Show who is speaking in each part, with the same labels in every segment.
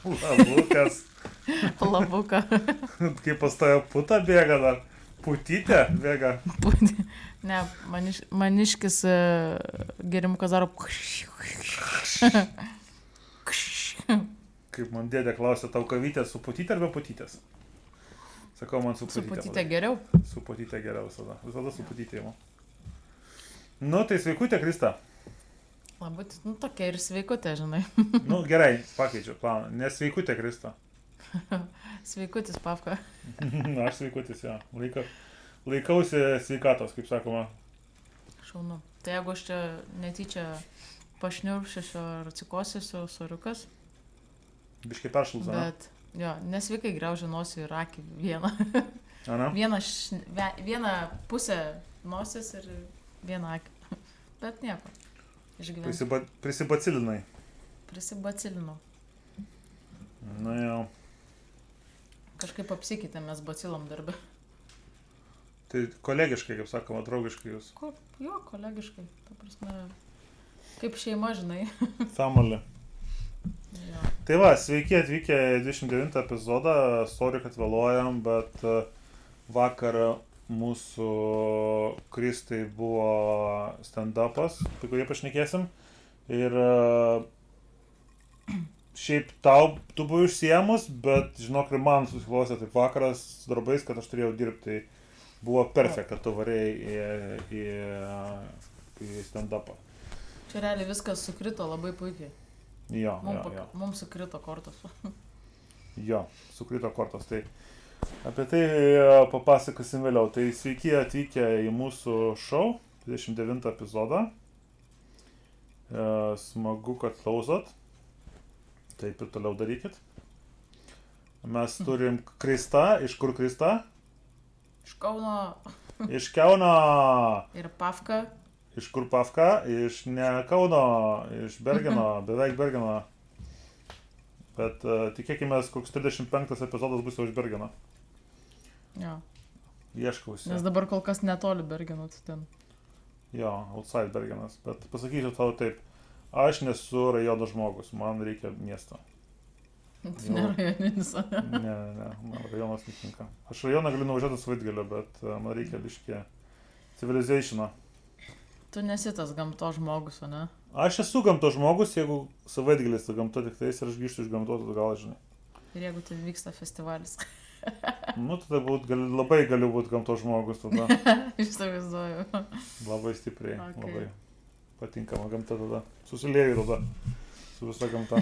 Speaker 1: Labukas.
Speaker 2: Labuką.
Speaker 1: Kaip pas tave puta bėga dar. Putytė bėga.
Speaker 2: Ne, maniškis gerimukas daro.
Speaker 1: Kaip man dėdė klausė, tau kavytė su putytė ar be putytės? Sakau, man su putytė.
Speaker 2: Su putytė geriau?
Speaker 1: Su putytė geriau visada. Visada su putytė įmu. Nu, tai sveikutė, Krista.
Speaker 2: Labai, nu tokia ir sveikutė, žinai.
Speaker 1: Nu, gerai, pakeičiu planą. Nesveikutė, Krista.
Speaker 2: Sveikutis, Pavka.
Speaker 1: Na, aš sveikutis, jo. Laikausi sveikatos, kaip sakoma.
Speaker 2: Šaunu. Tai jeigu aš čia netyčia pašniuršiu ar atsikosiu soriukas.
Speaker 1: Biškai peršalus, ne?
Speaker 2: Bet, jo, nesveikai graužia nosį ir akį vieną.
Speaker 1: Ana?
Speaker 2: Vieną pusę nosis ir vieną akį. Bet nieko. Išgyvensiu.
Speaker 1: Prisibacilinai.
Speaker 2: Prisibacilinau.
Speaker 1: Na jau.
Speaker 2: Kažkaip apsikeitėm mes bacilom darbę.
Speaker 1: Tai kolegiškai, kaip sakoma, draugiškai jūs.
Speaker 2: Jo, kolegiškai. Ta prasme, kaip šeima, žinai.
Speaker 1: Family.
Speaker 2: Jo.
Speaker 1: Tai va, sveiki atvykę į 29 epizodą. Sorry, kad vėluojam, bet vakar mūsų Kristai buvo stand-upas, apie kurį pašnekėsim. Ir šiaip tu buvai užsiemus, bet žinok, ir man susiklausė taip vakaras su darbais, kad aš turėjau dirbti. Tai buvo perfekt, kad tu varėjai į stand-upą.
Speaker 2: Čia realiai viskas sukrito labai puikiai.
Speaker 1: Jo.
Speaker 2: Mums sukrito kortos.
Speaker 1: Jo, sukrito kortos. Tai apie tai papasakosim vėliau. Tai sveiki atvykę į mūsų šou, 29 epizodą. Smagu, kad klausot. Taip ir toliau darykit. Mes turim Krista. Iš kur Krista?
Speaker 2: Iš Kauno.
Speaker 1: Iš Kauno.
Speaker 2: Ir Pavka.
Speaker 1: Iš kur Pavka? Iš ne Kauno, iš Bergeno, beveik Bergeno. Bet tikėkime, koks 35 epizodas bus jau iš Bergeno.
Speaker 2: Jo.
Speaker 1: Ieškausi.
Speaker 2: Nes dabar kol kas netoli Bergeno, tu ten.
Speaker 1: Jo, outside Bergenas. Bet pasakysiu tau taip, aš nesu rajono žmogus, man reikia miesto.
Speaker 2: Tu ne rajoninis.
Speaker 1: Ne, man rajonas netinka. Aš rajoną galiu nuvažiuoti su Vaitgaliu, bet man reikia biškį civilizationo.
Speaker 2: Tu nesi tas gamto žmogus, o ne?
Speaker 1: Aš esu gamto žmogus, jeigu su Vaitgalis tu gamto tik tais ir aš grįžtu iš gamtos, tu gal žinai.
Speaker 2: Ir jeigu tai vyksta festivalis.
Speaker 1: Nu, tada labai galiu būti gamto žmogus tada.
Speaker 2: Išsivaizduoju.
Speaker 1: Labai stipriai,
Speaker 2: Okay.
Speaker 1: Labai patinkama gamta tada. Susilieju tada su visa gamta.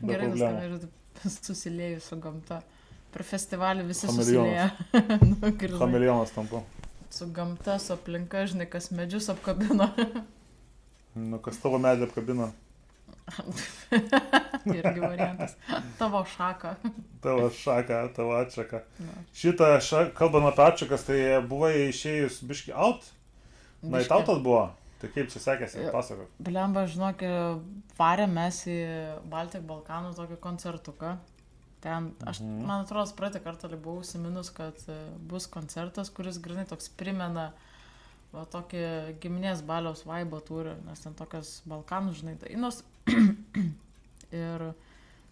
Speaker 1: Be
Speaker 2: Gerai,
Speaker 1: problemų.
Speaker 2: susilieju su gamta. Per festivalį visi
Speaker 1: Chameleonas.
Speaker 2: susilieja.
Speaker 1: Chameleonas tampu.
Speaker 2: Su gamta, su aplinka, žinai, kas medžius apkabino.
Speaker 1: Nu, kas tavo medį apkabina?
Speaker 2: Irgi variantas. Tavo šaką.
Speaker 1: Tavo šaką, tavo atšaką.
Speaker 2: Na.
Speaker 1: Šitą, kalbant apie atšakas, tai buvai išėjus biški out? Na, į tautas buvo? Tai kaip čia sekėsi, pasakok.
Speaker 2: Blemba, žinok, varėm mes į Baltic Balkanų tokį koncertuką. Ten, man atrodo, praeitą kartą buvau užsiminus, kad bus koncertas, kuris grinai toks primena tokį giminės baliaus vaibą turi, nes ten tokios Balkanų, žinai, dainos. Ir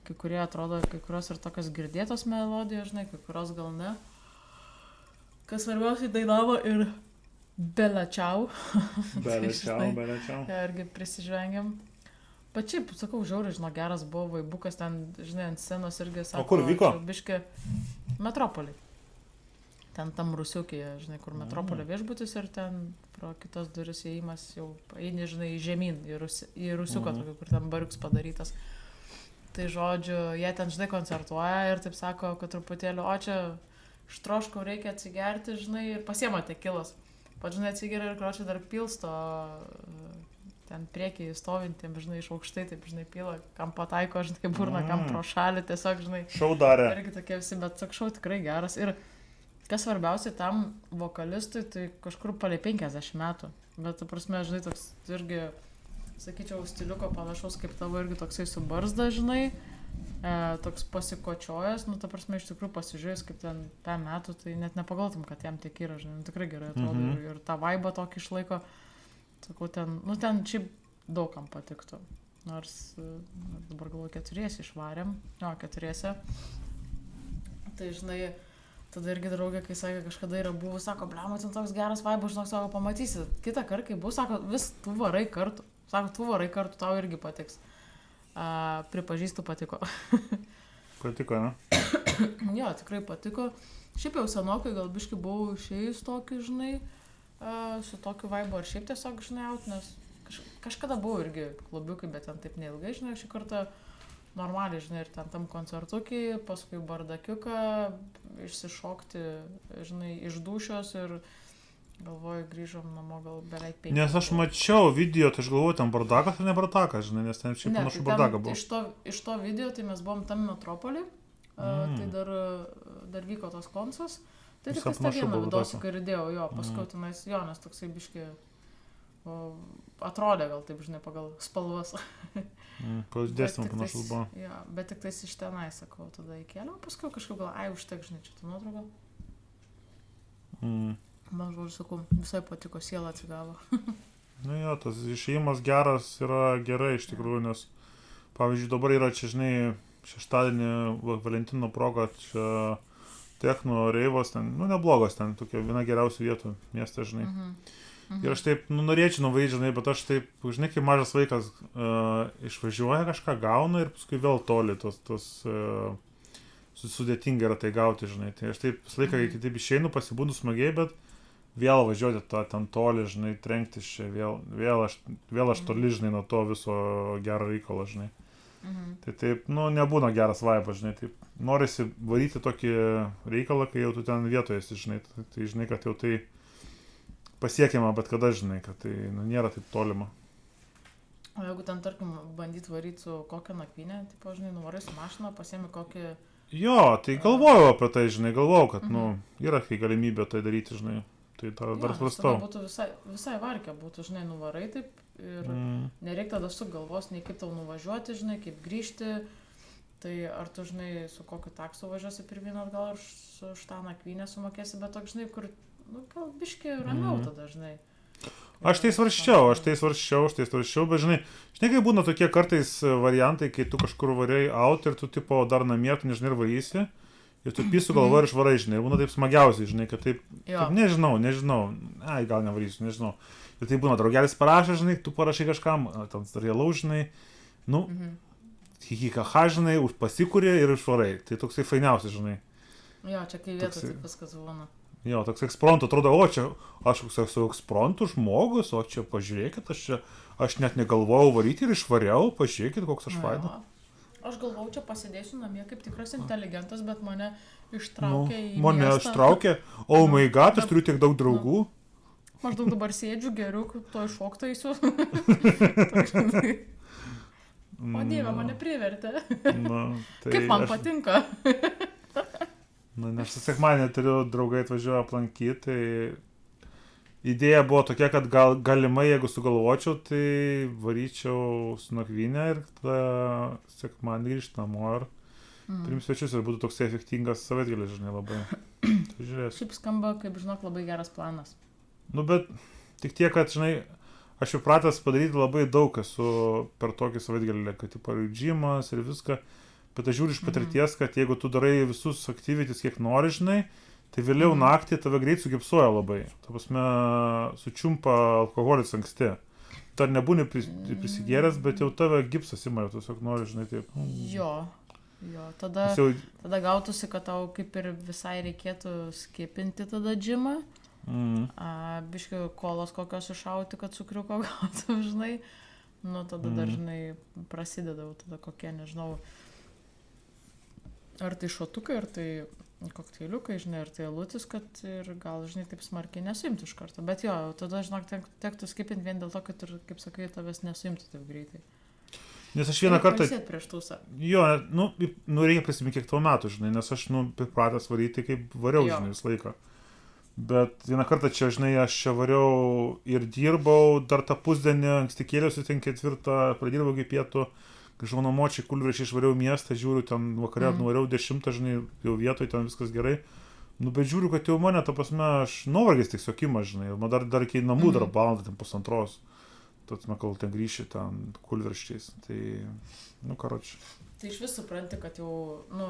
Speaker 2: kai kurie atrodo, kai kurios ir tokios girdėtos melodijos, žinai, kai kurios gal ne. Kas svarbiausiai dainavo ir Belečiau.
Speaker 1: Belečiau.
Speaker 2: Irgi prisižvengiam. Pačiai, sakau, žiauriai, žinau, geras buvo vaibukas ten, žinai, ant scenos irgi sako.
Speaker 1: O kur vyko?
Speaker 2: Biški Metropolį. Ten tam Rusiukėje, žinai, kur Metropolio viešbutis ir ten pro kitas duris įėjimas jau eini, žinai, žemyn į Rusiuką, tokį, kur ten bariuks padarytas. Tai žodžiu, jie ten, žinai, koncertuoja ir taip sako, kad truputėlį, o čia štroškau reikia atsigerti, žinai, ir pasiema tekilas. Pat, žinai, atsigeria ir kročiai dar pilsto ten priekiai stovintiem, žinai, iš aukštai, taip, žinai, pila, kam pataiko, žinai, burna, kam pro šalį, tiesiog, žinai.
Speaker 1: Šau darė.
Speaker 2: Irgi tokie visi, bet sak, šau tikrai geras. Ir kas svarbiausia, tam vokalistui, tai kažkur palei 50 metų. Bet, ta prasme, žinai, toks irgi, sakyčiau, stiliuko panašaus kaip tavo, irgi toksai su barzda, žinai, toks pasikočiojęs, nu, ta prasme, iš tikrųjų pasižiūrėjus, kaip ten 5 metų, tai net nepagaltum, kad jam tiek yra, žinai, tikrai gerai atrodo ir tą vaibą tokį išlaiko. Sakau, ten šiaip daugam patiktų. nors dabar galvoju, 4 išvarėm, 4. Tai žinai, tada irgi draugė, kai sakė, kažkada yra buvo, sako, blemo, ten toks geras vaibas, žinok, sako, pamatysi, kitą kartą, kai bus, sako, vis tu varai kartu, tau irgi patiks. Pripažįstu, patiko.
Speaker 1: Patiko, ne?
Speaker 2: Jo, tikrai patiko. Šiaip jau senokai gal biškai buvau išėjus tokį, žinai, su tokiu vaibu, ar šiaip tiesiog, žinai, nes kažkada buvau irgi klubiukai, bet ten taip neilgai, žinai, šį kartą normaliai, žinai, ir ten tam koncertukiai, paskui bardakiuką, išsišokti, žinai, iš dušios ir galvoju, grįžom namo gal beveik 5.
Speaker 1: Nes aš mačiau video, tai aš galvoju, ten bardakas ar ne bardakas, žinai, nes ten šiaip panašu bardaka buvo.
Speaker 2: Iš to video, tai mes buvom tam Metropolį, tai dar vyko tas koncas, tai tik tą vieną vidosį, kai įdėjau, jo, paskui tenais, jo, nes toksai biški atrodė gal taip, žinai, pagal spalvas.
Speaker 1: Dėstymą panašus buvo.
Speaker 2: Jo, bet tik tais iš tenai, sakau, tada įkėliau, paskui kažkaip gal, užtek, žinai, čia tą nuotrauką. Man žodžiu, sakau, visai patiko, siela atsigavo.
Speaker 1: Nu jo, tas išėjimas geras yra gerai iš tikrųjų, nes, pavyzdžiui, dabar yra čia, žinai, šeštadienį Valentino proga, čia techno reivas, ten, nu neblogas ten, tokia viena geriausių vietų mieste, žinai. Ir aš taip, norėčiau nuvažiuoti, žinai, bet aš taip, žinai, kaip mažas vaikas išvažiuoja kažką, gauna ir paskui vėl toli, sudėtinga yra tai gauti, žinai. Tai aš taip visą laiką, kai taip išeinu, pasibūnu smagiai, bet vėl važiuoti ten toli, žinai, trenktis čia, vėl aš toli, žinai, nuo to viso gero reikalo, žinai. Tai taip, nebūna geras vaibas, žinai, taip, norisi varyti tokį reikalą, kai jau tu ten vietoje esi, žinai, tai žinai, kad jau tai pasiekiama, bet kada, žinai, kad tai nėra taip tolima.
Speaker 2: O jeigu ten, tarkim, bandyt varyti su kokią nakvynę, tipo, žinai, nuvarai su mašiną, pasiemi kokį...
Speaker 1: Jo, tai galvojau apie tai, žinai, galvojau, kad, yra kai galimybė tai daryti, žinai, tai dar svarstau.
Speaker 2: Tada būtų visai varkė, būtų, žinai, nuvarai taip ir nereik tada su galvos, nei kaip tau nuvažiuoti, žinai, kaip grįžti, tai ar tu, žinai, su kokiu taksu važiuosi pirmyn atgal, ar su tą nakvynę sumokėsi, bet toks, žinai, kur gal biški ramiau tada, žinai.
Speaker 1: Aš tai svarsčiau, bet žinai, kaip būna tokie kartais variantai, kai tu kažkur variai out ir tu tipo dar namie, tu nežinai ir varysi, ir tu pisų galvo ir išvarai, žinai, ir būna taip smagiausiai, žinai, kad taip nežinau, gal nevarysiu, nežinau. Ir tai būna, draugelis parašė, žinai, tu parašai kažkam, ten starėlau, žinai, hihikaha, žinai, pasikūrė ir išvarai. Tai toksai fainiausias, žinai.
Speaker 2: Jo, čia kai vietos taip viskas būna.
Speaker 1: Jo, toks ekspromtu atrodo, o čia aš esu ekspromtu žmogus, o čia pažiūrėkit, aš net negalvojau varyti ir išvariau, pažiūrėkit, koks aš fainas.
Speaker 2: Aš galvojau, čia pasėdėsiu namie kaip tikras inteligentas, bet mane ištraukė į miestą.
Speaker 1: Mane ištraukė, oh my god, aš turiu tiek daug draugų.
Speaker 2: Maždaug dabar sėdžiu, geriu, to iššoktą eisiu. O Dieve, mane privertė. Kaip man patinka.
Speaker 1: Nes sekmadienį turiu draugai atvažiuoja aplankyti, tai idėja buvo tokia, kad galimai, jeigu sugalvočiau, tai varyčiau su nakvynę ir tada sekmadienį grįžti namo ir priimt svečius ir būtų toks efektingas savaitgalis, žinai, labai. Tai žiūrėsiu.
Speaker 2: Šiaip skamba, kaip žinok, labai geras planas.
Speaker 1: Bet tik tiek, kad, žinai, aš jau pratęs padaryti labai daug esu per tokį savaitgalį, kad džimas ir viską. Bet aš žiūriu iš patirties, kad jeigu tu darai visus aktyvitis, kiek nori, žinai, tai vėliau naktį tave greit sugipsuoja labai. Ta prasme, sučiumpa alkoholis anksti. Dar nebūni prisigėręs, bet jau tave gipsas ima, jau tiesiog nori, žinai, taip.
Speaker 2: Jo, tada gautųsi, kad tau kaip ir visai reikėtų skipinti tada džimą. Biškai kolos kokios iššauti, kad cukriuko gautum, žinai. Tada dažnai prasideda, tada kokie, nežinau, ar tai šotukai, ar tai kokteiliukai, žinai, ar tai alutis, kad ir gal, žinai, taip smarkiai nesuimtų iš karto. Bet jo, tada, žinok, tektų skipinti vien dėl to, kad ir, kaip sakai, tavęs nesuimtų taip greitai.
Speaker 1: Nes aš vieną kartą...
Speaker 2: Pasėt prieš tūsą.
Speaker 1: Jo, reikia prisiminti kiek tavo metų, žinai, nes aš, pripratęs varyti, kaip variau, žinai, visą laiką. Bet vieną kartą čia, žinai, aš čia variau ir dirbau, dar tą pusdienį, anksti kėliausi, ten 4, pradirbau iki pietų. Kažkau mano močiai kulvečiai išvariau miestą, žiūriu, ten vakarė nuvariau 10, žinai, jau vietoj, ten viskas gerai. Bet žiūriu, kad jau mane, ta prasme, aš nuovargis tik sokimas, žinai, man dar iki namų dar valandą, ten 1,5. kol ten grįši ten kulvirščiais. Tai, nu, karoči.
Speaker 2: Tai iš vis supranti, kad jau, nu,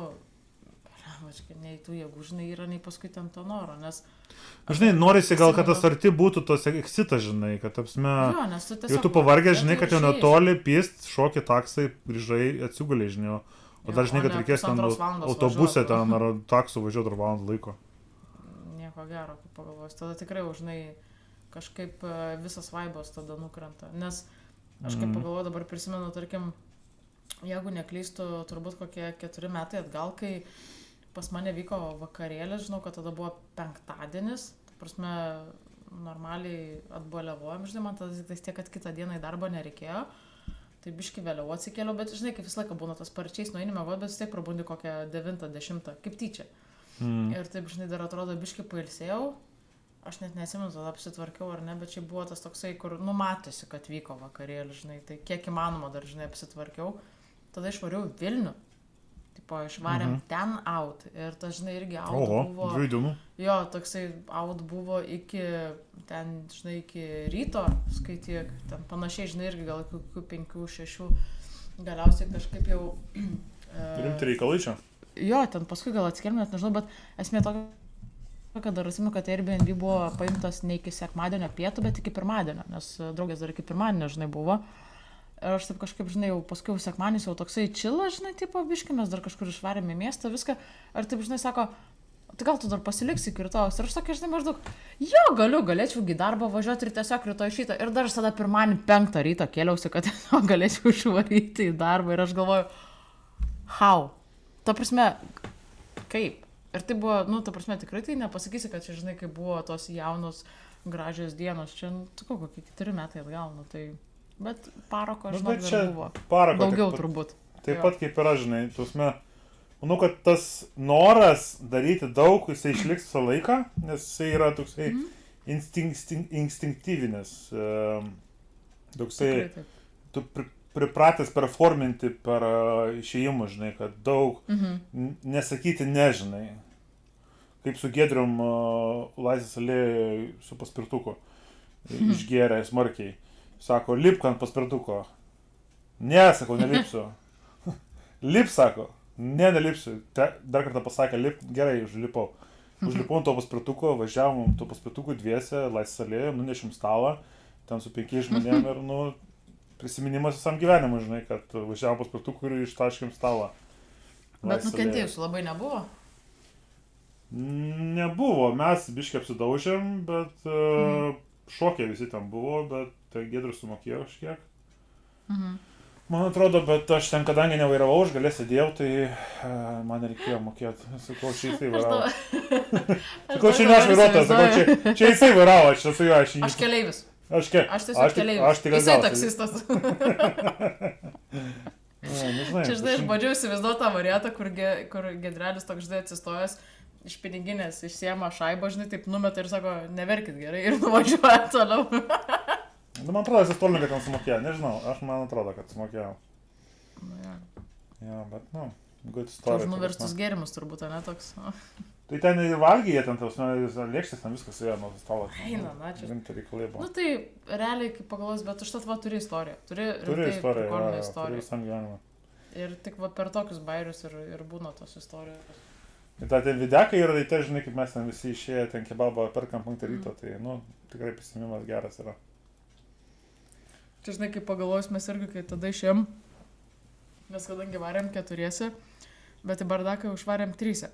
Speaker 2: vačkai, nei tų jėgų, žinai, yra, nei paskui ten to noro, nes...
Speaker 1: Žinai, norisi gal, kad tas arti būtų tos eksitas, žinai, kad apsme...
Speaker 2: Jo, nes tu
Speaker 1: Jau
Speaker 2: tiesiog...
Speaker 1: tu pavargęs, žinai,
Speaker 2: tai
Speaker 1: kad jau
Speaker 2: išėjai.
Speaker 1: netoli pist, šokį taksai, grįžai, atsigulė, žinai. O dar žinai,
Speaker 2: Jo, o
Speaker 1: kad
Speaker 2: ne
Speaker 1: reikės ten
Speaker 2: pusantros valandos
Speaker 1: autobusė
Speaker 2: važiuot.
Speaker 1: ten ar taksu važiuoti dar valandą laiko.
Speaker 2: Nieko gero, kaip pagalvojus. Tada tikrai, žinai, kažkaip visas vaibos tada nukrenta. Nes aš kaip pagalvoju, dabar prisimenu, tarkim, jeigu neklystu, turbūt kokie 4 metai atgal, kai pas mane vyko vakarėlis, žinau, kad tada buvo penktadienis, ta prasme, normaliai atbaliavojom, žinai, man tada tiek, kad kitą dieną į darbą nereikėjo, tai biški vėliau atsikėliau, bet žinai, kaip visą laiką būna tas parčiais, nueini miegot, bet vis tiek prabundi kokią 9-10, kaip tyčia. Ir taip, žinai, dar atrodo biški pailsėjau, aš net nesimenu, tada apsitvarkiau ar ne, bet čia buvo tas toksai, kur numatėsi, kad vyko vakarėlis, žinai, tai kiek įmanoma dar, žinai, apsitvarkiau, tada išvariau Vilnių. Tipo, išvarėm ten out ir tas, žinai, irgi out buvo...
Speaker 1: Oho, 2 dienų.
Speaker 2: Jo, toksai out buvo iki, ten, žinai, iki ryto, skaityk, ten panašiai, žinai, irgi gal kokių 5-6, galiausiai kažkaip jau...
Speaker 1: Rimti reikalai čia.
Speaker 2: Jo, ten paskui gal atskirm, net nežinau, bet esmė tokia, kad dar atsimenu, kad Airbnb buvo paimtas ne iki sekmadienio pietų, bet iki pirmadienio, nes draugės dar iki pirmadienio, žinai, buvo. Ir aš taip kažkaip, žinai, jau paskui sekmadienis jau toksai čilas, žinai, tipo, biški, mes dar kažkur išvarėme į miestą, viską. Ir taip, žinai, sako, tai gal tu dar pasiliksi iki rytojus. Ir aš tokia, žinai, maždaug, jo, galėčiau į darbą važiuoti ir tiesiog rytoj šitą. Ir dar aš tada pirmadienį 5 ryto kėliausi, kad tiesiog galėčiau išvaryti į darbą. Ir aš galvoju, how? Ta prasme, kaip? Ir tai buvo, nu, ta prasme, tikrai tai nepasakysi, kad čia, žinai, kai buvo tos jaunos, gražios dienos. Čia, nu, kokie 4 metai atgal, nu, tai... Bet parako, aš žinau, dar buvo.
Speaker 1: Parako,
Speaker 2: daugiau
Speaker 1: taip,
Speaker 2: turbūt.
Speaker 1: Taip pat kaip yra, žinai, tuosme, manau, kad tas noras daryti daug, jisai išliks visą laiką, nes jisai yra toksai instinktyvinis. Toksai, tu pripratęs performinti per išėjimą, žinai, kad daug nesakyti nežinai. Kaip su Giedrium Laisvės alėjoje su paspirtuku išgėrė smarkiai. Sako, lipk ant paspirtuko. Ne, sakau, nelipsiu. Lip, sako. Ne, nelipsiu. Dar kartą pasakė, lip, gerai, užlipau. Užlipau ant to paspirtuko, važiavom to paspirtuku dviese, Laisvės alėjoje, nunešim stalą, ten su 5 žmonėm ir, nu, prisiminimas visam gyvenimui, žinai, kad važiavom paspirtuku ir ištaškėm stalą.
Speaker 2: Bet nukentėjusių labai nebuvo?
Speaker 1: Nebuvo, mes biškai apsidaužėm, bet šokiai visi ten buvo, bet tai Giedrius sumokėjo kažkiek. Man atrodo, bet aš ten, kadangi nevairavau, aš galės sėdėjau, tai man reikėjo mokėti. Sakau, čia jisai vairavo. Sakau, čia ne aš vairuotojas, sakau, čia jisai vairavo, aš esu jo, aš jį.
Speaker 2: Aš keleivis.
Speaker 1: Aš
Speaker 2: tiesiog keleivis. Jisai taksistas. Čia, žinai, aš bandžiau įsivaizduoti tą variantą, kur Giedrelis toks, žinai, atsistojęs iš piniginės, išsiema šaibą, žinai, taip numeta ir sako, neverkit gerai ir nuvažiuoja toliau.
Speaker 1: Nu, man atrodo, jis toliau, kad ten sumokėjo, nežinau, man atrodo, kad sumokėjo.
Speaker 2: Nu, ja.
Speaker 1: Ja, bet, nu, good story.
Speaker 2: Už nuverstus gėrimus turbūt, ne toks.
Speaker 1: Tai ten ir valgė, jie ten tos, lėkštės, ten viskas ėjo nuo stalo.
Speaker 2: Eina, na, čia.
Speaker 1: Rimti reikalai buvo.
Speaker 2: Nu, tai realiai, kaip pagalvos, bet užtat va turi istoriją. Turi
Speaker 1: istoriją,
Speaker 2: istoriją.
Speaker 1: turi visam gyvenimą.
Speaker 2: Ir tik va per tokius bairius ir būna tos istorijos.
Speaker 1: Ir ta ten videkai yra, tai žinai, kaip mes ten visi išėję, ten kebabą perkam 5 ryto, tai, nu, tikrai prisiminimas geras yra.
Speaker 2: Čia, žinai, kaip pagalvojus, mes irgi, kai tada išėjom, mes kadangi varėm 4, bet į bardaką užvarėm 3.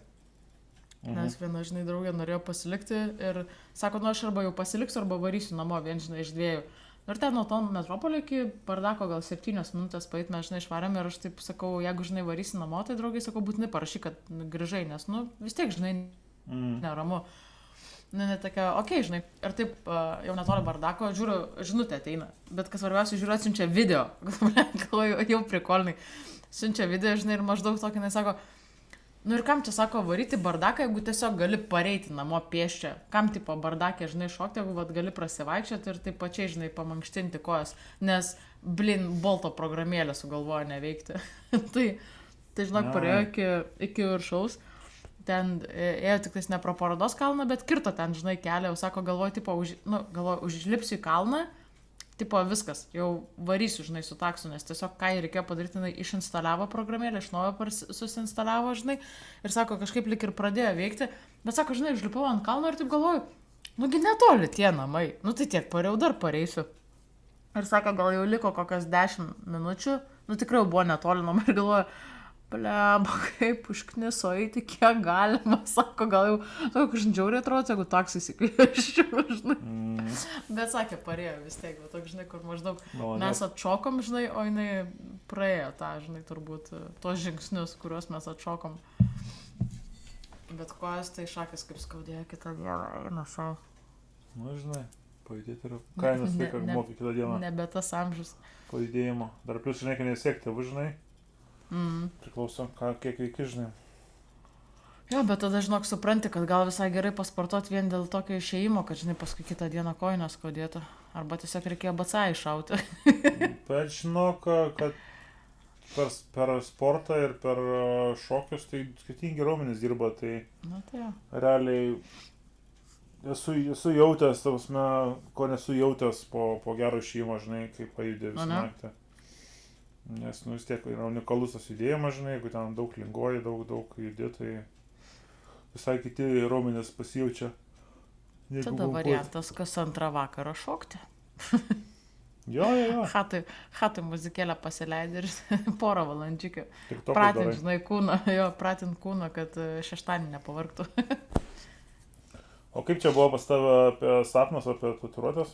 Speaker 2: Nes viena, žinai, draugė norėjo pasilikti ir sako, nu, aš arba jau pasiliksiu, arba varysiu namo, vien, žinai, iš 2. Ir ten nuo to metropolio iki bardako gal 7 minutės paeit, mes, žinai, išvarėm ir aš taip sakau, jeigu, žinai, varysi namo, tai draugai, sakau, būtinai parašyk, kad grįžai, nes, nu, vis tiek, žinai, neramu. Nu, netokia, okei, žinai, ir taip jau netoli bardako, žiūriu, žinutė ateina, bet kas svarbiausia, žiūriu, atsiunčia video, galvoju, jau prikolnai, siunčia video, žinai, ir maždaug tokį, jis sako, nu ir kam čia sako varyti bardaką, jeigu tiesiog gali pareiti namo pieščia, kam tipo bardakė, žinai, šokti, jeigu vat, gali prasivaikščioti ir taip pačiai, žinai, pamankštinti kojas, nes, bolto programėlę sugalvojo neveikti. tai, žinok, parėjo iki viršaus. Ten ėjo tik tais ne pro parodos kalną, bet kirto ten, žinai, kelią, jau sako, galvoju, tipo, užlipsiu į kalną, tipo viskas, jau varysiu, žinai, su taksu, nes tiesiog ką jai reikėjo padaryti, jinai išinstaliavo programėlę, iš naujo susinstaliavo, žinai, ir sako, kažkaip lik ir pradėjo veikti, bet sako, žinai, užlipau ant kalno ir taip galvoju, nugi netoli tie namai, nu tai tiek pariau, dar pareisiu. Ir sako, gal jau liko kokias 10 minučių, nu tikrai jau buvo netoli namai ir galvoju, bleba, kaip užkniso eiti, kiek galima, sako, gal jau, kažkaip žiauriai atrodo, jeigu taksai įsikvieščiau, žinai. Bet sakė, parėjo vis tiek, bet toks, žinai, kur maždaug mes atšokom, žinai, o jinai praėjo tą, žinai, turbūt tos žingsnius, kuriuos mes atšokom. Bet kojas tai šakės kaip skaudėjo kitą dieną, eina savo.
Speaker 1: Nu, žinai, pajudėti ir kainas tai, kad mokai kitą dieną.
Speaker 2: Nebe tas amžius.
Speaker 1: Pajudėjimo. Dar plius, žinai, kad nesiekti, žinai. Priklauso, kiek reikia, žinai.
Speaker 2: Jo, bet tada, žinok, supranti, kad gal visai gerai pasportuoti vien dėl tokio išėjimo, kad, žinai, paskui kitą dieną kojinas skaudėtų. Arba tiesiog reikėjo bacą iššauti.
Speaker 1: Bet žinok, kad per sportą ir per šokius, tai skirtingi raumenys dirba, tai realiai esu jautęs, ko nesu jautęs po gero išėjimo, žinai, kaip pajudė visą naktį. Nes, nu, vis tiek yra unikalus tas judėjimas, žinai, jeigu ten daug linguoji, daug judė, tai visai kiti raumenys pasijaučia.
Speaker 2: Tada variantas, kas antrą vakarą šokti.
Speaker 1: Jo.
Speaker 2: Hatai muzikėlę pasileidė ir porą valandžiukių. Pratint, žinai, pratint kūną, kad šeštadienį nepavargtų.
Speaker 1: O kaip čia buvo pas tave apie sapnus, apie tatuiruotes?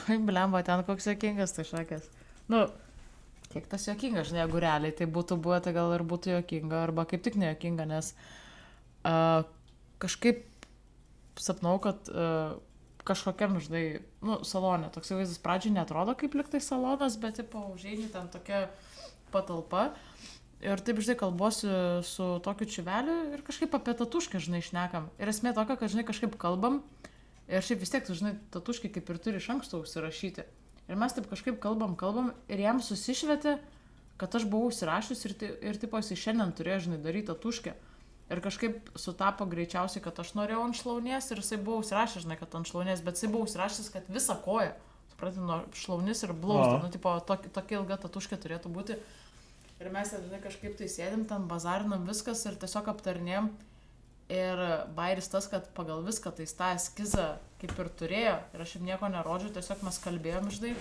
Speaker 2: Blemba, ten koks juokingas tai šakės. Nu, kiek tas juokingas, žinai, jeigu realiai tai būtų buvę, tai gal ir būtų juokinga, arba kaip tik nejuokinga, nes kažkaip sapnau, kad kažkokiam, žinai, nu, salone, toks vaizdas pradžiai netrodo kaip liktai salonas, bet, tipo, užeini ten tokia patalpa ir taip, žinai, kalbuosi su tokiu čiveliu ir kažkaip apie tatuškę, žinai, šnekam. Ir esmė tokia, kad, žinai, kažkaip kalbam ir šiaip vis tiek, tu, žinai, tatuškį kaip ir turi iš anksto užsirašyti. Ir mes taip kažkaip kalbam ir jam susišvietė, kad aš buvau užsirašius ir tipo jis šiandien turėjo, žinai, daryti tatuškę. Ir kažkaip sutapo greičiausiai, kad aš norėjau ant šlaunies ir jisai buvo užsirašęs, žinai, kad ant šlaunies, bet jisai buvo užsirašęs, kad visą koją, supranti, nuo šlaunis ir blauzdą, nu, tipo, tokia ilga tatuškė turėtų būti. Ir mes, žinai, kažkaip tai sėdim, ten bazarinam viskas ir tiesiog aptarnėjom. Ir bairis tas, kad pagal viską tai tą eskizą kaip ir turėjo ir aš jam nieko nerodžiau, tiesiog mes kalbėjom, žinai.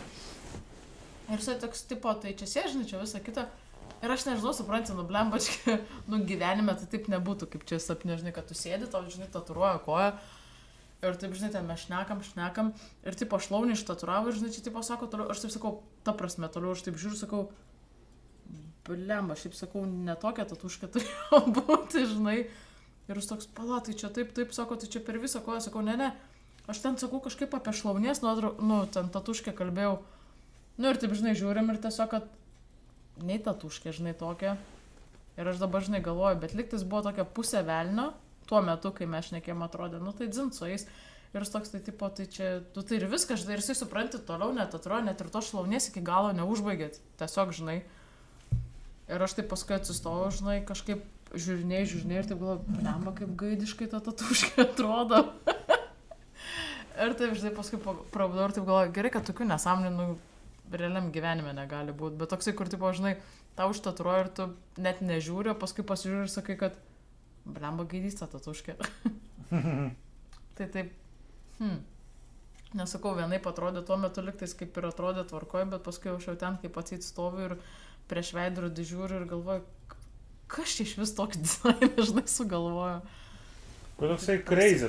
Speaker 2: Ir jisai toks tipo, tai čia sėžinai, čia visą kitą. Ir aš nežinau, supranti, nu blembački, nu gyvenime tai taip nebūtų, kaip čia sapne, žinai, kad tu sėdi, tau, žinai, tatuiruoja koją. Ir taip, žinai, ten mes šnekam. Ir tipo šlaunį ištatuiravo ir, žinai, čia tipo sako toliau, aš taip sakau, ta prasme toliau, aš taip žiūriu, sakau, blemba, aš taip sakau, netokia tatuškė turėjo būti, žinai. Ir jis toks, pala, tai čia taip, sako, tai čia per visą koją, sakau, ne. Aš ten sakau kažkaip apie šlaunies, nu, ten tatuškę kalbėjau. Nu ir taip, žinai, žiūrim ir tiesiog, kad nei tatuškė, žinai, tokia. Ir aš dabar, žinai, galvoju, bet liktis buvo tokia pusė velnio, tuo metu, kai mes šnekėjom, atrodė, nu tai dzin su jais. Ir jis toks, tai tipo, tai čia, tu tai ir viskas, žinai, ir jisai supranti toliau, net atrodo, net ir to šlaunies iki galo neužbaigėt. Tiesiog, žinai. Ir aš taip paskui atsistojau, žinai, kažkaip žiūrinėjau ir taip galvoju, blemba, kaip gaidiškai ta tatuškė atrodo. Ir taip, žinai, paskui prabudau ir taip galvoju, gerai, kad tokių nesąmonių, realiam gyvenime negali būti, bet toksai, kur, tipo, žinai, tau užtatuiruoja ir tu net nežiūri, o paskui pasižiūri ir sakai, kad blemba gaidys ta tatuškė. Tai taip, nesakau, vienaip atrodė tuo metu liktais, kaip ir atrodė tvarkoj, bet paskui aš jau ten, kaip atseit stoviu ir prieš veidrodį žiūriu ir galvoju, kas čia iš vis toks dizainas, žinai, sugalvojo.
Speaker 1: Toksai crazy.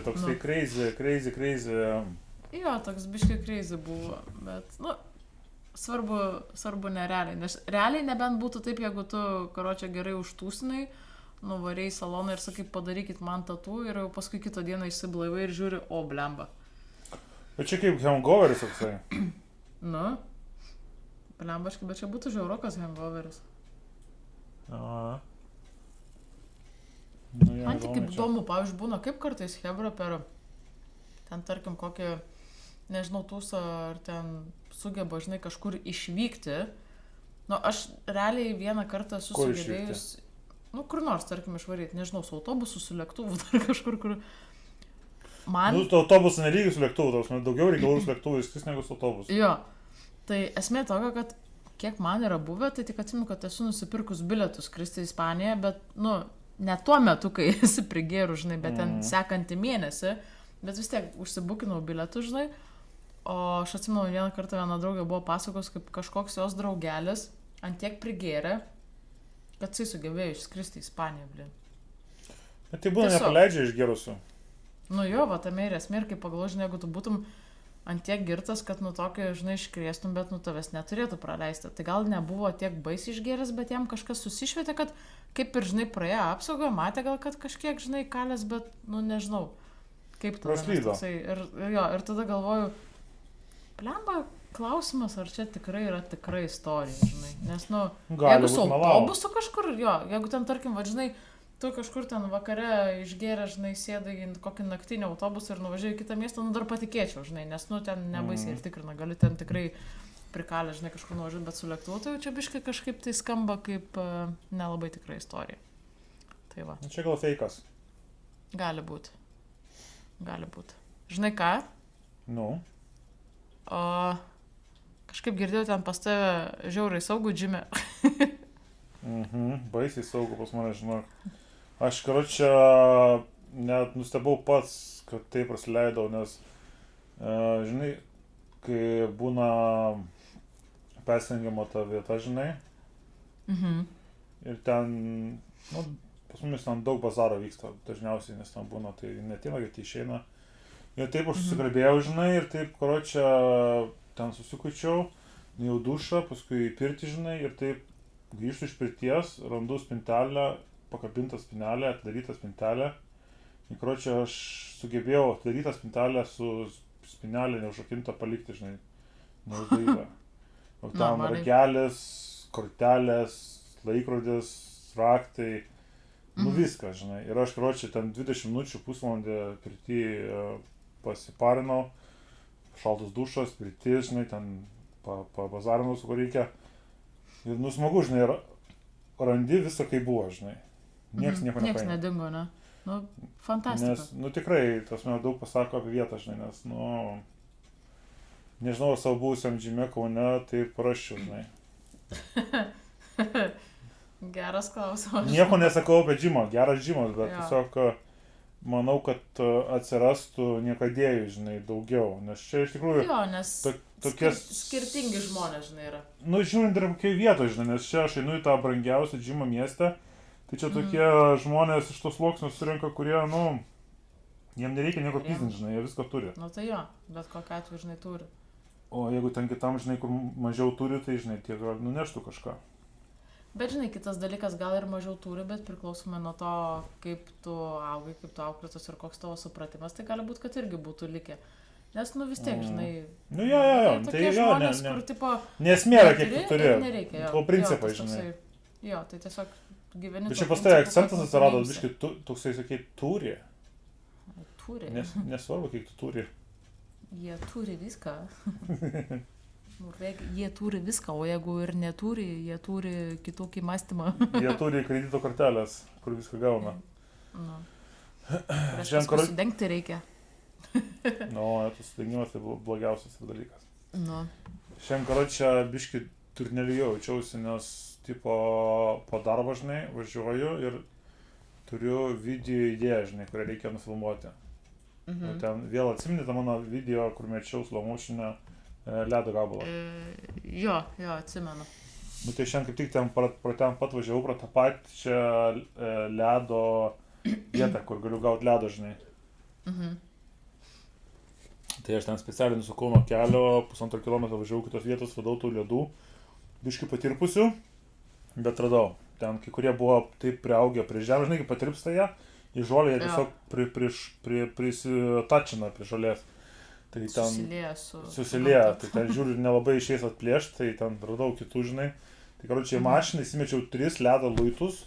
Speaker 2: Jo, toks biškai crazy buvo, bet, nu, svarbu nerealiai, nes realiai nebent būtų taip, jeigu tu, karočią, gerai užtūsinai, nuvarėjai į saloną ir sakai, padarykit man tatu ir jau paskui kitą dieną išsiblaivai ir žiūri, o blemba.
Speaker 1: Bet čia kaip hangoveris toksai.
Speaker 2: Nu, blembaškai, bet čia būtų žiaurokas hangoveris.
Speaker 1: Aha.
Speaker 2: Man tik kaip įdomu, pavyzdžiui, būna kaip kartais hebra per ten, tarkim, kokį, nežinau, tūsą ar ten sugeba, žinai, kažkur išvykti. Nu, aš realiai vieną kartą esu sugebėjus, nu, kur nors, tarkim, išvaryti, nežinau, su autobusu, su lėktuvu, dar kažkur, kur man...
Speaker 1: Nu, autobusu nelygiai su lėktuvu, daugiau reikalų su lėktuvu įskris negu su autobusu.
Speaker 2: Jo, Tai esmė tokia, kad kiek man yra buvę, tai tik atsimenu, kad esu nusipirkus bilietus skristi į Ispaniją, bet, nu, ne tuo metu, kai esi prigėrus, žinai, bet ten sekantį mėnesį, bet vis tiek užsibukinau bilietus, žinai, o aš atsimenu, vieną kartą viena draugė buvo pasakos, kaip kažkoks jos draugelis ant tiek prigėrė, kad jisai sugebėjo išskristi į Ispaniją, blin.
Speaker 1: Bet tai būna nepaleidžia iš gerusių.
Speaker 2: Nu jo, va, tame ir esmė, ir kaip pagalvoju, žinai, jeigu tu būtum ant tiek girtas, kad nu tokį, žinai, iškrėstum, bet nu tavęs neturėtų praleisti. Tai gal nebuvo tiek baisiai išgėręs, bet jam kažkas susišvietė, kad kaip ir, žinai, praėjo apsaugą, matė gal, kad kažkiek, žinai, kalės, bet, nu nežinau, kaip tada.
Speaker 1: Praslydo.
Speaker 2: Ir tada galvoju, plemba, klausimas, ar čia tikrai yra tikra istorija, žinai. Nes, nu, jeigu su autobusu kažkur, jo, jeigu ten, tarkim, va, žinai, tu kažkur ten vakare išgėrė, žinai, sėdai į kokį naktinį autobusą ir nuvažiavai į kitą miestą, nu dar patikėčiau, žinai, nes, nu, ten nebaisiai ir tikrina, gali ten tikrai prikalę, žinai, kažkur nuvažiuoti, bet su lėktuvu, tai jau čia biškai kažkaip tai skamba kaip nelabai tikra istorija. Tai va.
Speaker 1: Čia gal feikas.
Speaker 2: Gali būti. Gali būti. Žinai ką?
Speaker 1: Nu.
Speaker 2: O kažkaip girdėjau ten pas tave žiaurai saugų džime.
Speaker 1: Baisiai saugu pas mane, žinok. Aš, karočią, net nustebau pats, kad taip prasileidau, nes, žinai, kai būna persirengiama ta vieta, žinai, ir ten, nu, pas mumis ten daug bazaro vyksta dažniausiai, nes ten būna, tai neateina, kad išeina. Ir taip aš susikalbėjau, žinai, ir taip, karočią, ten susikučiau, nuėjau dušą, paskui į pirtį, žinai, ir taip grįžtu iš pirties, randu spintelę, pakabintą spinelę, atidarytą spintelę. Ir karočią, aš sugebėjau atidarytą spintelę su spinelė neužrakinta palikti, žinai, neuždarytą. O tam ragelis, kortelės, laikrodis, raktai, nu viskas, žinai. Ir aš, karočią, ten 20 minučių, pusvalandį pirty pasiparinau, šaltas dušas, pirtis, žinai, ten pabazarinau, su ko reikia. Ir nu smagu, žinai, randi visą, kaip buvo, žinai. Nieks nieko nepaėmė.
Speaker 2: Nieks nedingo, ne? Nu, fantastika.
Speaker 1: Nes, nu tikrai, tas man daug pasako apie vietą, žinai, nes, nu, nežinau, savo buvusiam džime Kaune, tai paraščiau, žinai.
Speaker 2: Geras klausimas.
Speaker 1: Nieko nesakau apie džimą, geras džimas, bet tiesiog manau, kad atsirastų niekadėjų, žinai, daugiau, nes čia iš tikrųjų...
Speaker 2: Jo, nes
Speaker 1: tokie
Speaker 2: skirtingi žmonės, žinai, yra.
Speaker 1: Nu, žiūrint ir kokioje vietoje, žinai, nes čia aš einu į tą brangiausią džimą mieste, tai čia tokie žmonės iš tos sluoksnius surenka, kurie, nu, jiem nereikia nieko pizdinti, žinai, jie viską turi.
Speaker 2: Nu tai jo, bet kokiu atveju, žinai, turi.
Speaker 1: O jeigu ten kitam, žinai, kur mažiau turi, tai, žinai, tie gal nuneštų kažką.
Speaker 2: Bet, žinai, kitas dalykas gal ir mažiau turi, bet priklausomai nuo to, kaip tu augai, kaip tu auklėtas ir koks tavo supratimas, tai gali būti, kad irgi būtų likę. Nes, nu vis tiek, žinai...
Speaker 1: Nu, jo,
Speaker 2: tai jo, žmonės, kur, tipo...
Speaker 1: Nesmėra, kiek tu turi.
Speaker 2: Nereikia, jo.
Speaker 1: O principai, žinai.
Speaker 2: Jo, tai tiesiog gyveni...
Speaker 1: Bet čia pas tai akcentas atsirado, biškai, toksai, sakai, turi.
Speaker 2: Turi.
Speaker 1: Nesvarbu, kiek tu turi.
Speaker 2: Jie turi viską. Jie turi viską, o jeigu ir neturi, jie turi kitokį mąstymą.
Speaker 1: Jie turi kredito kortelės, kur viską gauna.
Speaker 2: Nu. Kažkas sudengti reikia.
Speaker 1: Nu, tas sudengimas tai blogiausias dalykas.
Speaker 2: Nu.
Speaker 1: Šiandien, karočią, biškį turnelyje jaučiausi, nes, tipo, po darbo, žinai, važiuoju ir turiu video idėją, žinai, kurią reikia nufilmuoti. Ten vėl atsimeni tą mano video, kur mečiau slow motion'e ledo gabalą.
Speaker 2: Jo, atsimenu.
Speaker 1: Nu tai šiandien kaip tik ten ten pat važiavau pro tą pačią ledo vietą, kur galiu gauti ledo, žinai. Tai aš ten specialiai nusukau nuo kelio, 1,5 kilometro važiavau kitos vietos, radau tų ledų, biškį patirpusių, bet radau. Ten kai kurie buvo taip priaugę prie žemės, žinai, kaip patirpsta ją, į žolę jie tiesiog prisitačina prie žolės. Tai ten susilieja, tai ten žiūriu, nelabai išeis atplėšti, tai ten radau kitų, žinai. Tai karočią į mašiną įsimečiau 3 ledo luitus,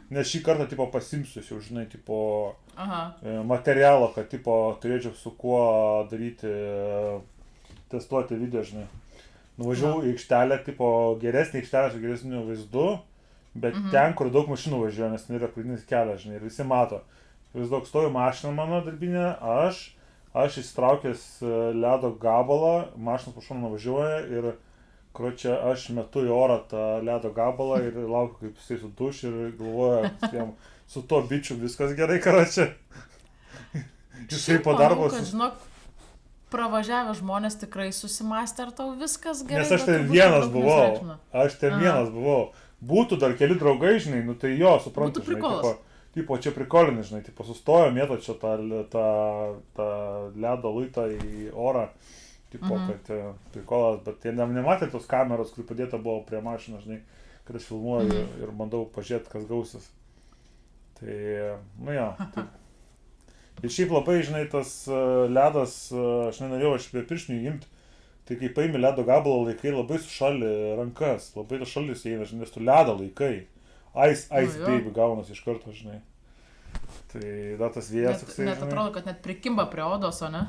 Speaker 1: nes šį kartą, tipo, pasimsiu jau, žinai, tipo, materialo, kad, tipo, turėčiau su kuo daryti, testuoti video, žinai. Nuvažiavau į aikštelę, tipo, geresnį aikštelę su geresniu vaizdu, bet ten, kur daug mašinų važiuoja, nes ten yra pagrindinis kelias, žinai, ir visi mato. Vaizduok, stovi mašina mano darbinė, aš, aš įsitraukęs ledo gabalą, mašinas po šoną važiuoja ir kročia aš metu į orą tą ledo gabalą ir laukiu, kaip jisai suduš ir galvoju, su to bičiu viskas gerai, karočią. Jisai po darbo...
Speaker 2: Manau, kad, žinok, pravažiavę žmonės tikrai susimastė, ar tau viskas gerai.
Speaker 1: Nes aš ten vienas buvau. Būtų dar keli draugai, žinai, nu tai jo, suprantu.
Speaker 2: Būtų prikolas.
Speaker 1: Tipo, čia prikolinis, žinai, tipo, sustojo, mėto čia tą ledo luitą į orą. Tipo, kad prikolas, bet jie nematė tos kameros, kur padėta buvo prie mašinos, žinai, kad aš filmuoju ir bandau pažiūrėti, kas gausis. Tai, nu jo. Tai. Ir šiaip labai, žinai, tas ledas, aš nenorėjau, aš prie pirštinių imti, tai kai paimi ledo gabalą laikai, labai sušali rankas, labai tas šalis įeina, žinai, nes tu ledą laikai. Ice baby gaunas iš karto, žinai. Tai dar tas vėjas, toksai,
Speaker 2: net atrodo, kad net prikimba prie odos, o ne?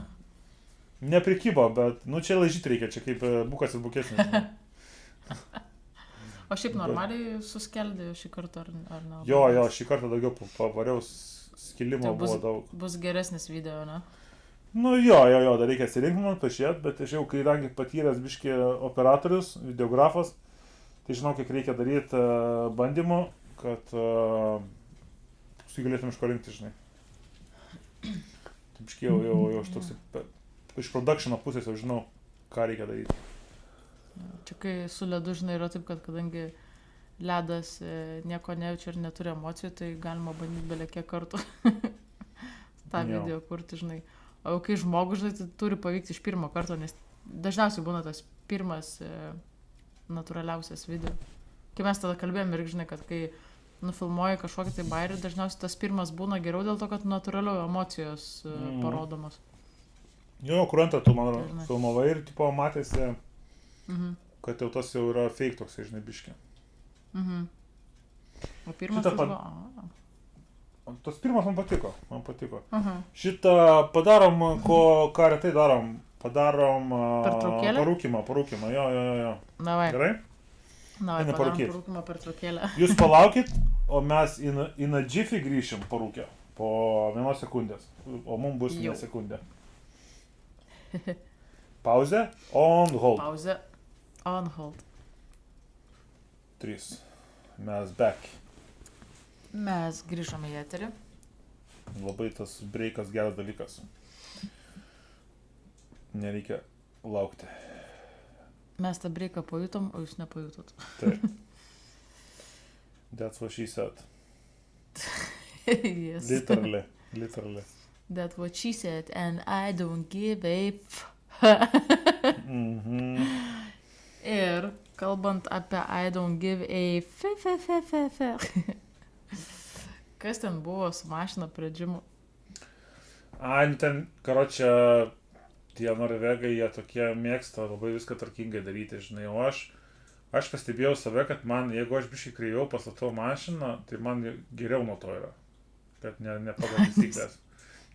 Speaker 1: Neprikybo, bet, nu čia laižyti reikia, čia kaip bukas ir bukesnis.
Speaker 2: O šiaip normaliai suskeldė šį kartą, ar ne?
Speaker 1: Jo, šį kartą daugiau pavariaus skilimo buvo daug.
Speaker 2: Bus geresnis video, ne?
Speaker 1: Nu jo, dar reikia atsirinkti man pažiūrėti, bet aš jau, kai rangi patyręs biškį operatorius, videografas, tai žinau, kiek reikia daryti bandymų, kad galėtum iš ko rinkti, žinai. Tai biškį jau aš toks, iš productiono pusės jau žinau, ką reikia daryti.
Speaker 2: Čia kai su ledu, žinai, yra taip, kad kadangi ledas nieko nejaučia ir neturi emocijų, tai galima bandyti belia kiek kartų tą video kurti, žinai. O kai žmogus, žinai, tai turi pavykti iš pirmo karto, nes dažniausiai būna tas pirmas natūraliausias video. Kai mes tada kalbėjom ir, žinai, kad kai nufilmuoji kažkokį tai bairį, dažniausiai tas pirmas būna geriau dėl to, kad natūraliau emocijos parodomos.
Speaker 1: Jo, kur antrą tu man filmavai ir tipo matėsi, kad jau tas jau yra fake toksai, žinai, biškė.
Speaker 2: O pirmas tas buvo...
Speaker 1: Tas pirmas man patiko. Šitą padarom, ką retai darom. Padarom parūkimą, jo.
Speaker 2: Davai.
Speaker 1: Gerai?
Speaker 2: Davai, padarom parūkimą pertraukėlę.
Speaker 1: Jūs palaukit, o mes į Nadžifį grįšim parūkę po 1 sekundės. O mums bus 1 sekundė. Pauzė, on hold.
Speaker 2: Pauzė, on hold.
Speaker 1: 3. Mes back.
Speaker 2: Mes grįžome į eterį.
Speaker 1: Labai tas breikas geras dalykas. Nereikia laukti.
Speaker 2: Mes tą breiką pajutom, o jūs nepajutot.
Speaker 1: Taip. That's what she said.
Speaker 2: Yes.
Speaker 1: Literally.
Speaker 2: That's what she said, and I don't give a Ir kalbant apie I don't give a Kas ten buvo su mašina prie džimo?
Speaker 1: Ai, ten, karočią, tie norvegai, jie tokie mėgsta labai viską tvarkingai daryti, žinai, o aš pastebėjau save, kad man, jeigu aš biškai kreiviau pastatau mašiną, tai man geriau nuo to yra, kad ne pagal taisyklės.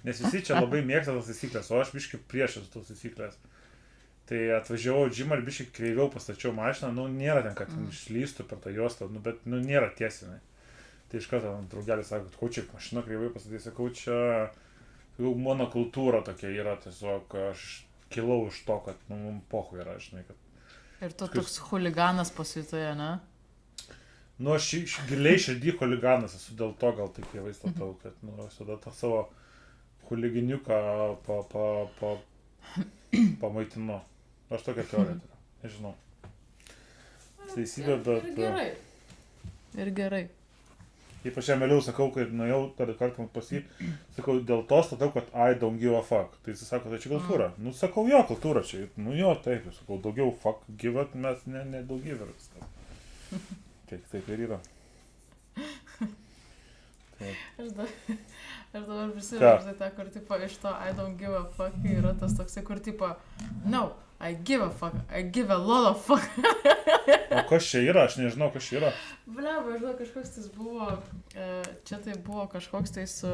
Speaker 1: Nes visi čia labai mėgsta tas taisyklės, o aš biškai priešas tos taisyklės. Tai atvažiavau džimą ir biškai kreiviau pastačiau mašiną, nu nėra ten, kad ten išlystų per tą juostą, nu bet nu nėra tiesinai. Tai iš karto draugelis sako, kad čia mašina kreivai pastatė, sakau, čia jau mano kultūra tokia yra, tiesiog aš kilau iš to, kad mums pohu yra, žinai, kad...
Speaker 2: Ir tu toks chuliganas pasijutoje, ne?
Speaker 1: Nu, aš giliai širdį chuliganas esu, dėl to gal taip jau statau, kad nu, aš tada tą savo chuliginiuką pamaitinu. Aš tokią teoriją turiu, nežinau. Teisybė, bet...
Speaker 2: Ir gerai.
Speaker 1: Ypač jam vėliau sakau, kad nuėjau tada kartą pas jį, sakau, dėl to statau, kad I don't give a fuck. Tai jis sako, tai čia kultūra. Nu, sakau, jo, kultūra čia. Nu, jo, taip, sakau, daugiau fuck give it, mes ne daug give it viskas. Taip ir yra.
Speaker 2: Aš dabar prisimenu, tą, kur tipo iš to I don't give a fuck yra tas toksai, kur tipo, no, I give a fuck, I give a lot of fuck.
Speaker 1: O kas čia yra? Aš nežinau, kas čia yra.
Speaker 2: Bleba, žinau, kažkoks tai buvo, čia tai buvo kažkoks tai su,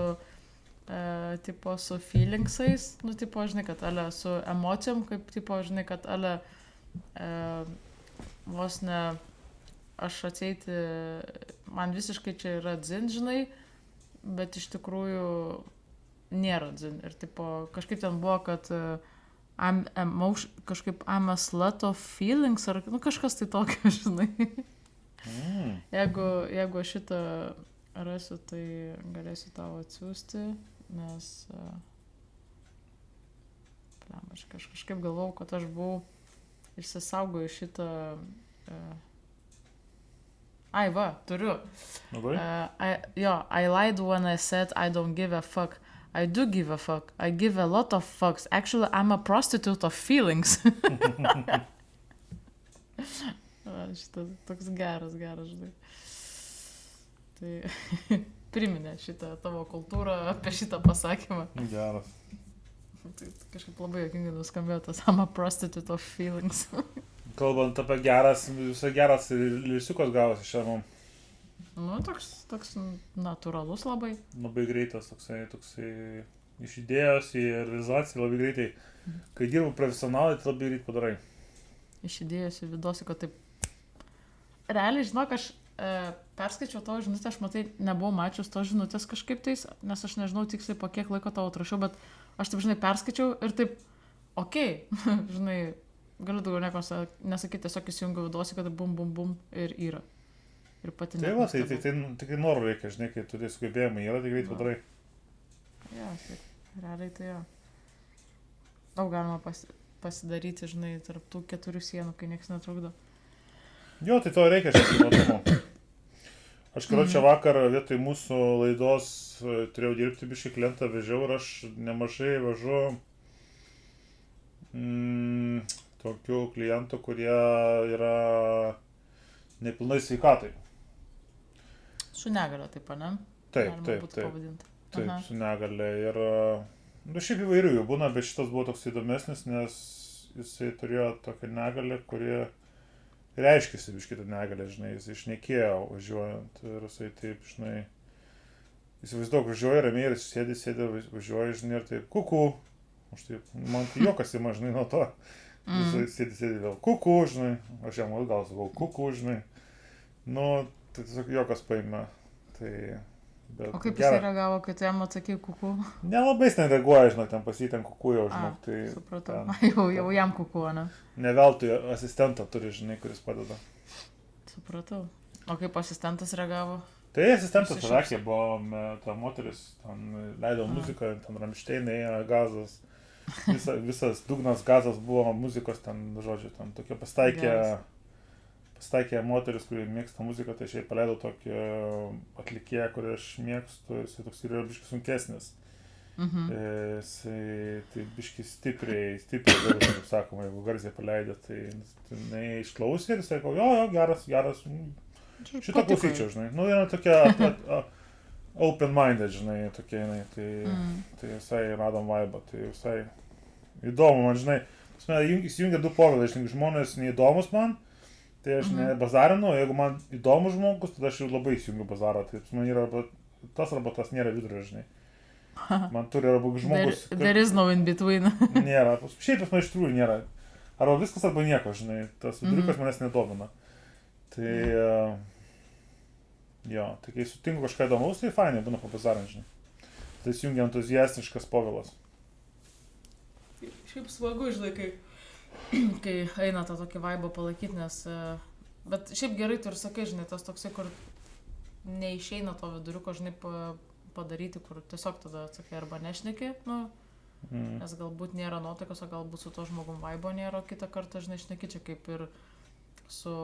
Speaker 2: tipo, su feelingsais, nu, tipo, žinai, kad ale su emocijom, kaip, tipo, žinai, kad ale vos ne, aš atsieiti, man visiškai čia yra dzin, žinai, bet iš tikrųjų nėra dzin. Ir tipo, kažkaip ten buvo, kad kažkaip I'm a slut of feelings, ar kažkas tai tokio, žinai. Jeigu aš šitą rasiu, tai galėsiu tau atsiųsti, nes aš kažkaip galvau, kad aš buvau išsisaugoju šitą ai va, turiu. I lied when I said I don't give a fuck. I do give a fuck. I give a lot of fucks. Actually, I'm a prostitute of feelings. Šitas toks geras, žinai. Tai priminė šitą tavo kultūrą apie šitą pasakymą.
Speaker 1: Geras.
Speaker 2: Tai kažkaip labai jokingai nuskambėjo tas I'm a prostitute of feelings.
Speaker 1: Kalbant apie geras, visai geras lirsiukas gavosi šiandien.
Speaker 2: Nu, toks natūralus labai.
Speaker 1: Labai greitas, toksai iš idėjos į realizaciją labai greitai. Kai dirbu profesionalai, tai labai greit padarai.
Speaker 2: Iš idėjos į vidosi, kad taip. Realiai, žinok, aš perskaičiau tavo žinutę, aš matai, nebuvau mačius to žinutės kažkaip tais, nes aš nežinau tiksliai po kiek laiko tavo atrašiau, bet aš taip, žinai, perskaičiau ir taip, okei, žinai, galiu daugiau nieko nesakyti, tiesiog įsijungiau vidosi, kad bum, bum, bum ir yra. Ir pati
Speaker 1: tai va, tai norų reikia, žinai, kai turi sugebėjimai, yra, tai greit padarai.
Speaker 2: Ja, tai realiai tai jo. Daug galima pasidaryti, žinai, tarp tų 4 sienų, kai niekas netrukdo.
Speaker 1: Jo, tai to reikia, šiandien matomo. Aš čia vakar vietoj mūsų laidos turėjau dirbti biškį klientą, vežiau ir aš nemažai vežu tokių klientų, kurie yra nepilnai sveikatai.
Speaker 2: Su negalia, taip, ne?
Speaker 1: Taip, su negalia. Ir, šiaip įvairių jau būna, bet šitas buvo toks įdomesnis, nes jisai turėjo tokią negalę, kuri reiškėsi biškį tą negalę, žinai, jis išnekėjo važiuojant ir jisai taip, žinai, įsivaizduok, važiuoja ramiai ir sėdi, važiuoja, žinai, ir taip, kuku. Aš taip, man tai juokas įma, žinai, nuo to. Jisai sėdi vėl, kuku, žinai, aš jam gal sakau, kuku, žinai. Nu, tai tiesiog juokas paėmė. Tai,
Speaker 2: o kaip jisai reagavo, kai tu jam atsakai kuku?
Speaker 1: Nelabai jis nereaguoja, žinai, ten pas jį ten kuku jau, žinai. Tai
Speaker 2: supratau, jau jam kuku, ne?
Speaker 1: Ne veltui asistentą turi, žinai, kuris padeda. Supratau.
Speaker 2: O kaip asistentas reagavo?
Speaker 1: Tai asistentas sakė, buvo ta moteris, ten leido muziką, ten Rammsteinai, Gazas. Visas dugnas Gazas buvo muzikos, ten, žodžiu, ten tokia pastaikė moteris, kuri mėgsta muziką, tai šiaip paleidau tokį atlikėją, kurį aš mėgstu, jisai toks yra biškis sunkesnis. Jisai tai biškis stipriai, kaip sakoma, jeigu garsiai paleidė, tai jinai išklausė ir jisai sako, jo, geras, šitą klausyčiau, žinai. Nu, viena tokia open-minded, žinai, tokia jinai, tai visai radom vaibą, tai visai įdomu, man, žinai, įsijungia 2 pogalai, žinai, žmonės neįdomus man, tai aš nebazarinu, jeigu man įdomus žmogus, tada aš jau labai įsijungiu bazarą, tai man yra arba tas nėra vidurio, žinai. Man turi arba žmogus...
Speaker 2: There is no in between.
Speaker 1: Nėra, šiaip pas man iš tikrųjų nėra. Arba viskas, arba nieko, žinai, tas viduriukas manęs nedomina. Tai... Jo, tai kai sutinku kažką įdomaus, tai fainai būna papazarint, žinai. Tai įsijungia entuziastiškas povilas.
Speaker 2: Šiaip smagu, žinai, kai eina tą tokį vaibą palaikyti, nes... Bet šiaip gerai tu ir sakai, žinai, tas toksai, kur neišeina to viduriuko, žinai, padaryti, kur tiesiog tada atsakai arba nešneki, nu, nes galbūt nėra nuotaikos, o galbūt su to žmogum vaibo nėra, o kitą kartą, žinai, šneki čia kaip ir su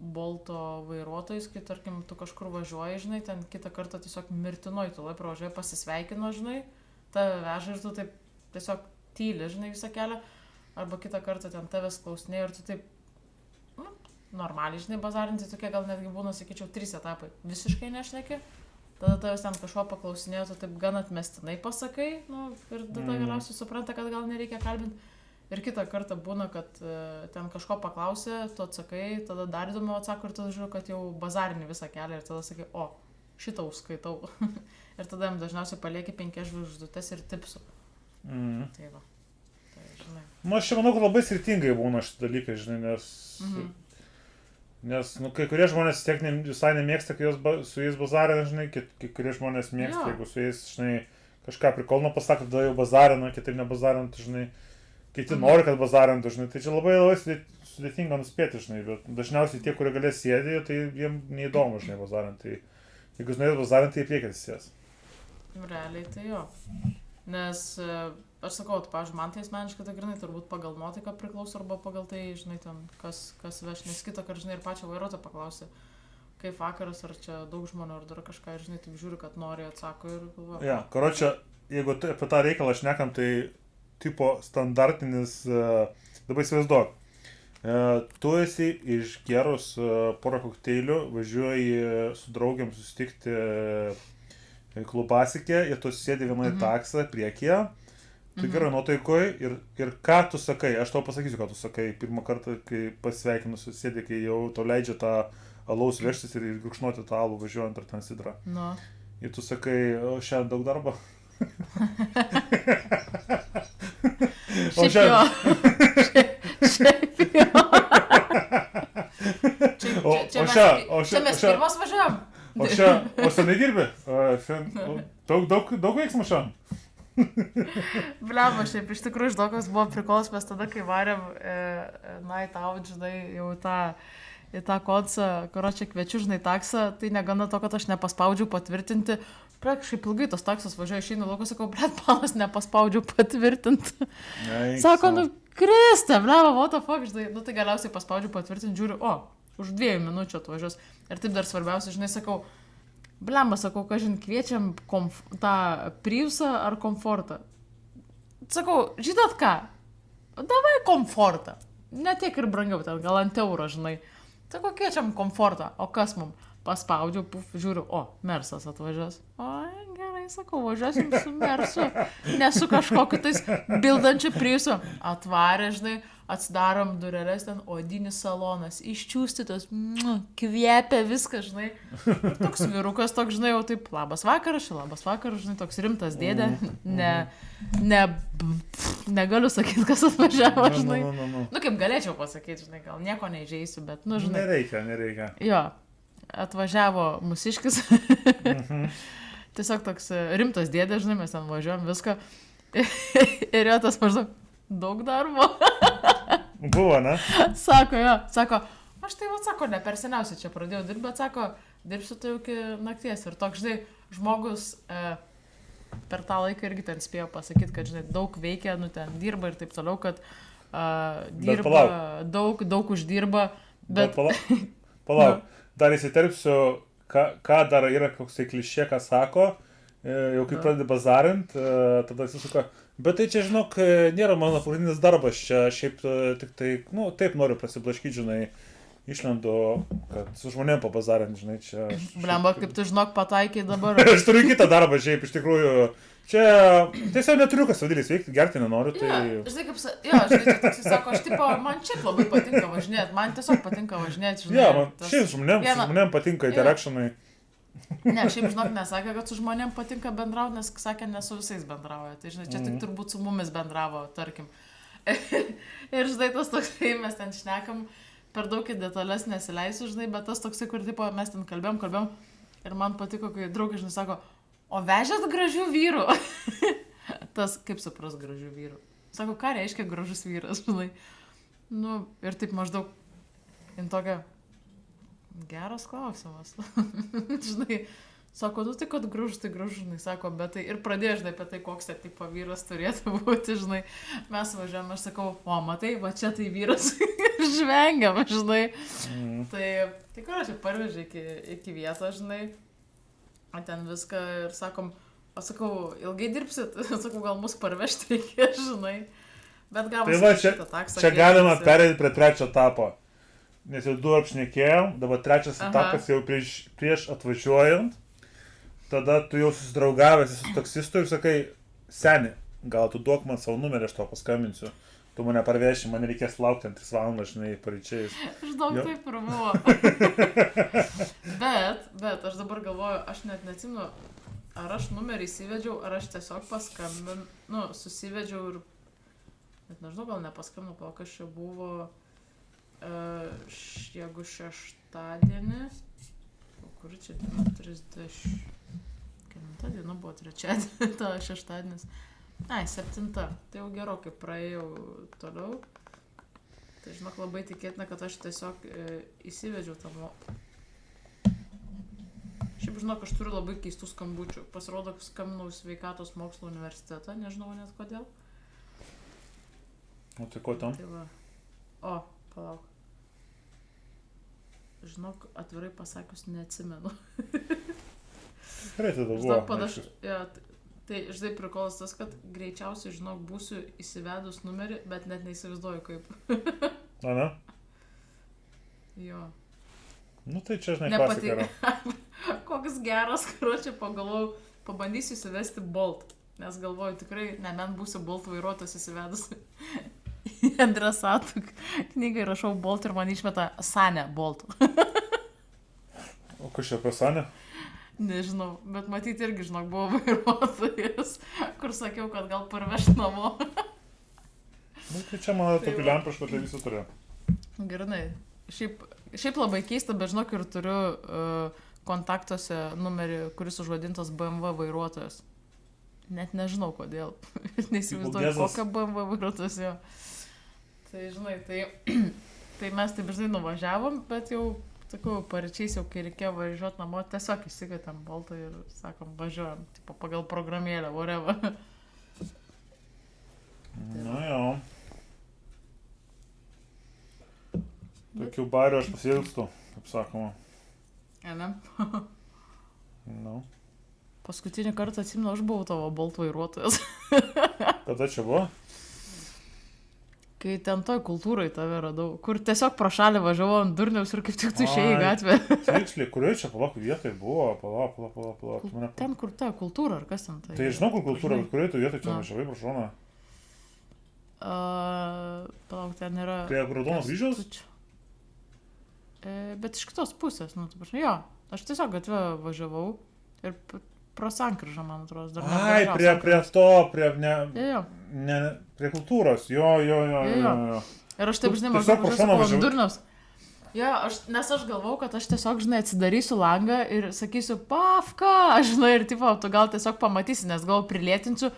Speaker 2: Bolto vairuotojais, kai, tarkim, tu kažkur važiuoji, žinai, ten kitą kartą tiesiog mirtinoj, tu lai pravažiuoji, pasisveikino, žinai, tave veža ir tu taip tiesiog tyli, žinai, visą kelią, arba kitą kartą ten tavęs klausinėja ir tu taip, nu, normaliai, žinai, bazarinti tokie gal netgi būna, sakyčiau, 3 etapai. Visiškai nešneki, tada tavęs ten kažko paklausinėjo, tu taip gan atmestinai pasakai, nu, ir tada galiausiai supranta, kad gal nereikia kalbinti. Ir kitą kartą būna, kad ten kažko paklausė, tu atsakai, tada dar įdomiau atsako ir tada žiūriu, kad jau bazarinį visą kelią ir tada sakai, o, šitą užskaitau. Ir tada jam dažniausiai palieki 5 žvaigždutes ir tipsų. Tai va. Tai, žinai.
Speaker 1: Nu, aš manau, kad labai skirtingai būna šitą dalyką, žinai, nes nu, kai kurie žmonės visai nemėgsta, kai su jais bazarė, žinai, kai kurie žmonės mėgsta, jeigu su jais, žinai, kažką prikolno pasako, tada jau bazarina, kitaip nebazarintų, žinai. Kiti nori, kad bazarintų, žinai. Tai čia labai sudėtinga nuspėti, žinai. Bet dažniausiai tie, kurie galės sėdė, tai jiems neįdomu, žinai, bazarinti. Tai jeigu jūs norės bazarinti, tai priekį sės.
Speaker 2: Realiai tai jo. Nes aš sakau, pavyzdžiui, man tai asmeniškai tai grinai turbūt pagal nuotaiką priklauso arba pagal tai, žinai, ten kas veš, nes kitą, kad, žinai, ir pačią vairuotoją paklausi, kaip vakaras, ar čia daug žmonių, ar dar kažką, ir, žinai, taip žiūri, kad nori, atsako ir galvoju.
Speaker 1: Ja, karočią, jeigu apie tą reikalą šnekam, tai tipo standartinis, dabar įsivaizduok, tu esi išgerus porą kokteilių, važiuoji su draugiam susitikti klubasikė ir tu sėdi vieną į taksą priekyje, tu gerai nuotaikoj ir ką tu sakai, aš tau pasakysiu, ką tu sakai, pirmą kartą, kai pasveikinu susėdė, kai jau tau leidžia tą alaus vežtis ir gurkšnoti tą alų važiuojant ar ten sidrą.
Speaker 2: Nu.
Speaker 1: Ir tu sakai, o šiandien daug darbo.
Speaker 2: Šiaip jo. Čia mes pirmas važiuojam.
Speaker 1: O šiandien dirbi? Daug veiksmų šiandien?
Speaker 2: Blemba, šiaip iš tikrųjų išdokas buvo prikolas, mes tada, kai varėm night out, žinai, jau į tą koncą, kur čia kviečiu, žinai, taksą, tai negana to, kad aš nepaspaudžiau patvirtinti. Kažkaip ilgai tos taksas važiuoja išeina lauko, sakau, blet, panas nepaspaudžiau patvirtinti. Sako, nu, Krista, blemba, what the fuck, žinai, nu tai galiausiai paspaudžiau patvirtinti, žiūriu, už 2 minučių atvažiuos. Ir taip dar svarbiausia, žinai, sakau, blemba, sakau, kažin kviečiam tą Priusą ar komfortą. Sakau, žinot ką, davai komfortą. Ne tiek ir brangiau, ten gal ant euro, žinai. Sakau, kviečiam komfortą, o kas mum? Paspaudžiu, žiūriu, Mersas atvažiuos. Gerai, sakau, važiuosim su Mersu, ne su kažkokiu tais bildančiu Priusu. Atvarė, žinai, atsidarom durelės, ten odinis salonas, iščiūstytos, kvėpia viskas, žinai. Ir toks vyrukas, toks, žinai, jau taip, labas vakaras, žinai, toks rimtas dėdė, negaliu sakyti, kas atvažiavo, žinai. Nu, kaip galėčiau pasakyti, žinai, gal nieko neįžeisiu, bet, nu, žinai.
Speaker 1: Nereikia.
Speaker 2: Jo. Atvažiavo mūsiškis, tiesiog toks rimtas dėdė, žinai, mes ten važiuojam viską ir jo tas maždaug daug darbo.
Speaker 1: Buvo, ne?
Speaker 2: Sako, aš tai, sako, ne per seniausiai čia pradėjau dirbti, bet sako, dirbsiu tai jau iki nakties ir toks, žinai, žmogus per tą laiką irgi ten spėjo pasakyti, kad, žinai, daug veikia, nu ten dirba ir taip toliau, kad dirba, daug uždirba, bet...
Speaker 1: Palauk. Dar įsiterpsiu, ką dar yra koks tai klišė, ką sako, jau kai pradedi bazarint, tada įsisuka, bet tai čia, žinok, nėra mano pagrindinis darbas, čia šiaip tik tai, nu, taip noriu prasiblaškyti, žinai, išlendu, kad su žmonėm pabazarint, žinai, čia...
Speaker 2: Blemba, kaip tu, žinok, pataikiai dabar.
Speaker 1: Aš turiu kitą darbą, šiaip, iš tikrųjų, čia tiesiog neturiu kas vadėlis veikti, gerti nenoriu, tai...
Speaker 2: Žinai, kaip, žinai, čia toks, sako, aš tipo, man šiaip labai patinka važinėti, man tiesiog patinka važinėti, žinai.
Speaker 1: Man šiaip žmonėm patinka interactionai.
Speaker 2: Ne, šiaip, žinok, nesakė, kad su žmonėm patinka bendrauti, nes sakė, ne su visais bendrauja. Tai, žinai, čia tik turbūt su mumis bendravo, tarkim. Ir, žinai, tas toksai, mes ten šnekam, per daug į detalės nesileisiu, žinai, bet tas toksai, kur, tipo, mes ten kalbėjom, ir man patiko, kai draugai, žinai, sako, o vežėt gražių vyrų? Tas, kaip supras gražių vyrų? Sako, ką reiškia gražus vyras, žinai? Nu, ir taip maždaug, in tokia, geras klausimas. Žinai, sako, nu tai, kad gražus, žinai, sako, bet tai ir pradėjo, žinai, apie tai, koks tai tipo vyras turėtų būti, žinai. Mes važiuojame, aš sakau, matai, va čia tai vyras žvengiam, žinai. Tai kur aš parvežė iki vietos, žinai. Ten viską ir sakom, aš sakau, ilgai dirbsit, sakau, gal mus parvežti reikia, žinai, bet gavosi
Speaker 1: tai
Speaker 2: šitą taksą.
Speaker 1: Čia galima perėti prie trečio etapo, nes jau 2 apšnekėjom, dabar trečias etapas jau prieš atvažiuojant, tada tu jau susidraugavęs su taksistu ir sakai, seni, gal tu duok man savo numerį, aš tau paskambinsiu. Tu mane parveši, man reikės laukti 3 valandas, žinai, paryčiais.
Speaker 2: Aš daug taip ir buvo. Bet aš dabar galvoju, aš net neatsimenu, ar aš numerį įsivedžiau, ar aš tiesiog susivedžiau ir, net nežinau, gal nepaskambinau, kokias čia buvo, jeigu šeštadienį, kur čia 30, Kelinta diena buvo trečiadienį, ta šeštadienis. Ai, 7. Tai jau gerokai praėjau toliau. Tai žinok, labai tikėtina, kad aš tiesiog įsivedžiau tą Šiaip žinok, aš turiu labai keistų skambučių. Pasirodo, skambinau sveikatos mokslo universitetą, nežinau net kodėl.
Speaker 1: O tai ko tam?
Speaker 2: Tai va. O, palauk. Žinok, atvirai pasakius, neatsimenu.
Speaker 1: Gerai, tada buvo.
Speaker 2: Žinok, tai žinai prikolas tas, kad greičiausiai, žinok, būsiu įsivedus numerį, bet net neįsivaizduoju kaip.
Speaker 1: A, ne?
Speaker 2: Jo.
Speaker 1: Nu tai čia, žinai, klasika yra.
Speaker 2: Koks geras, karočią pagalvojau, pabandysiu įsivesti Bolt. Nes galvoju, tikrai, nebent būsiu Bolt vairuotojas įsivedus į adresatų knygą ir rašau Bolt ir man išmeta Sanę Bolt.
Speaker 1: O kas čia apie Sanę?
Speaker 2: Nežinau, bet matyti irgi, žinok, buvo vairuotojas, kur sakiau, kad gal parvežti namo.
Speaker 1: Nu tai čia man tokių lempiškų tai visi turėjo.
Speaker 2: Gerai. Šiaip labai keista, bet žinok, ir turiu kontaktuose numerį, kuris užvadintas BMW vairuotojas. Net nežinau kodėl. Neįsivaizduoju, kokią BMW vairuotojas jo. Tai žinai, tai mes taip žinai nuvažiavom, bet jau sakau, paryčiais jau, kai reikėjo važiuoti namo, tiesiog įsikvietėm Boltą ir sakom, važiuojam, tipo pagal programėlę, whatever.
Speaker 1: Nu jo. Tokių barių aš pasiilgstu, kaip sakoma.
Speaker 2: Ne?
Speaker 1: Nu.
Speaker 2: Paskutinį kartą atsimenu, aš buvau tavo Bolt vairuotojas.
Speaker 1: Kada čia buvo?
Speaker 2: Kai ten toj kultūrai tave radau, kur tiesiog pro šalį važiavau ant durniaus ir kaip tik tu išėjai į gatvę.
Speaker 1: Tiksliai, kurioje čia palauk vietoje buvo? Palauk.
Speaker 2: Ten kur ta kultūra, ar kas ten tai?
Speaker 1: Tai žinau, kur kultūra, bet kurioje tu vietoje čia važiavai pro šoną?
Speaker 2: Palauk, ten yra...
Speaker 1: Prie Raudono kryžiaus?
Speaker 2: Bet iš kitos pusės, nu, tu prašau, jo. Aš tiesiog gatvę važiavau ir pro sankryžą, man atrodo.
Speaker 1: Ai, prie to, prie kultūros, jo.
Speaker 2: Ir aš taip, žinai, maždaug važiavau durniaus. Jo, nes aš galvau, kad aš tiesiog, žinai, atsidarysiu langą ir sakysiu, Pafka, žinai, ir tipo, tu gal tiesiog pamatysi, nes gal prilėtinsiu,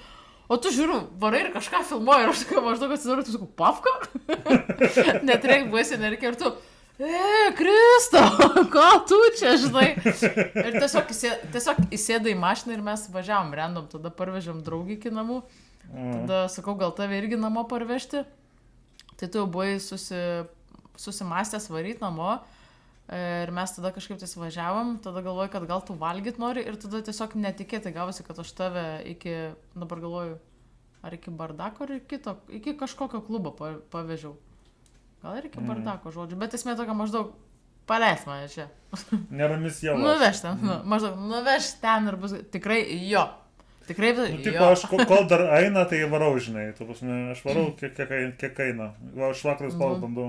Speaker 2: o tu žiūriu, varai ir kažką filmuoji ir aš maždaug atsidaru, tu sakau, Pafka? Net reik baisiai nereikia ir tu, Krista, ką tu čia, žinai? Ir tiesiog įsėdai į mašiną ir mes važiavom random, tada parvežėm draugį iki namų. Tada sakau, gal tave irgi namo parvežti. Tai tu jau buvai susimastęs varyti namo. Ir mes tada kažkaip tais važiavom, tada galvoju, kad gal tu valgyt nori ir tada tiesiog netikėtai gavosi, kad aš tave iki, dabar galvoju, ar iki Bardako, ar iki kažkokio klubo pavežiau. Gal ir iki Bardako žodžiu, bet esmė tokia maždaug paleis mane čia.
Speaker 1: Neramis jau.
Speaker 2: Nuveš ten, maždaug nuveš ten ir bus tikrai jo. Tikrai jo.
Speaker 1: Nu, tipo, aš kol dar eina, tai varau, žinai. Aš varau, kiek eina. Aš vakaras spalvą bandau.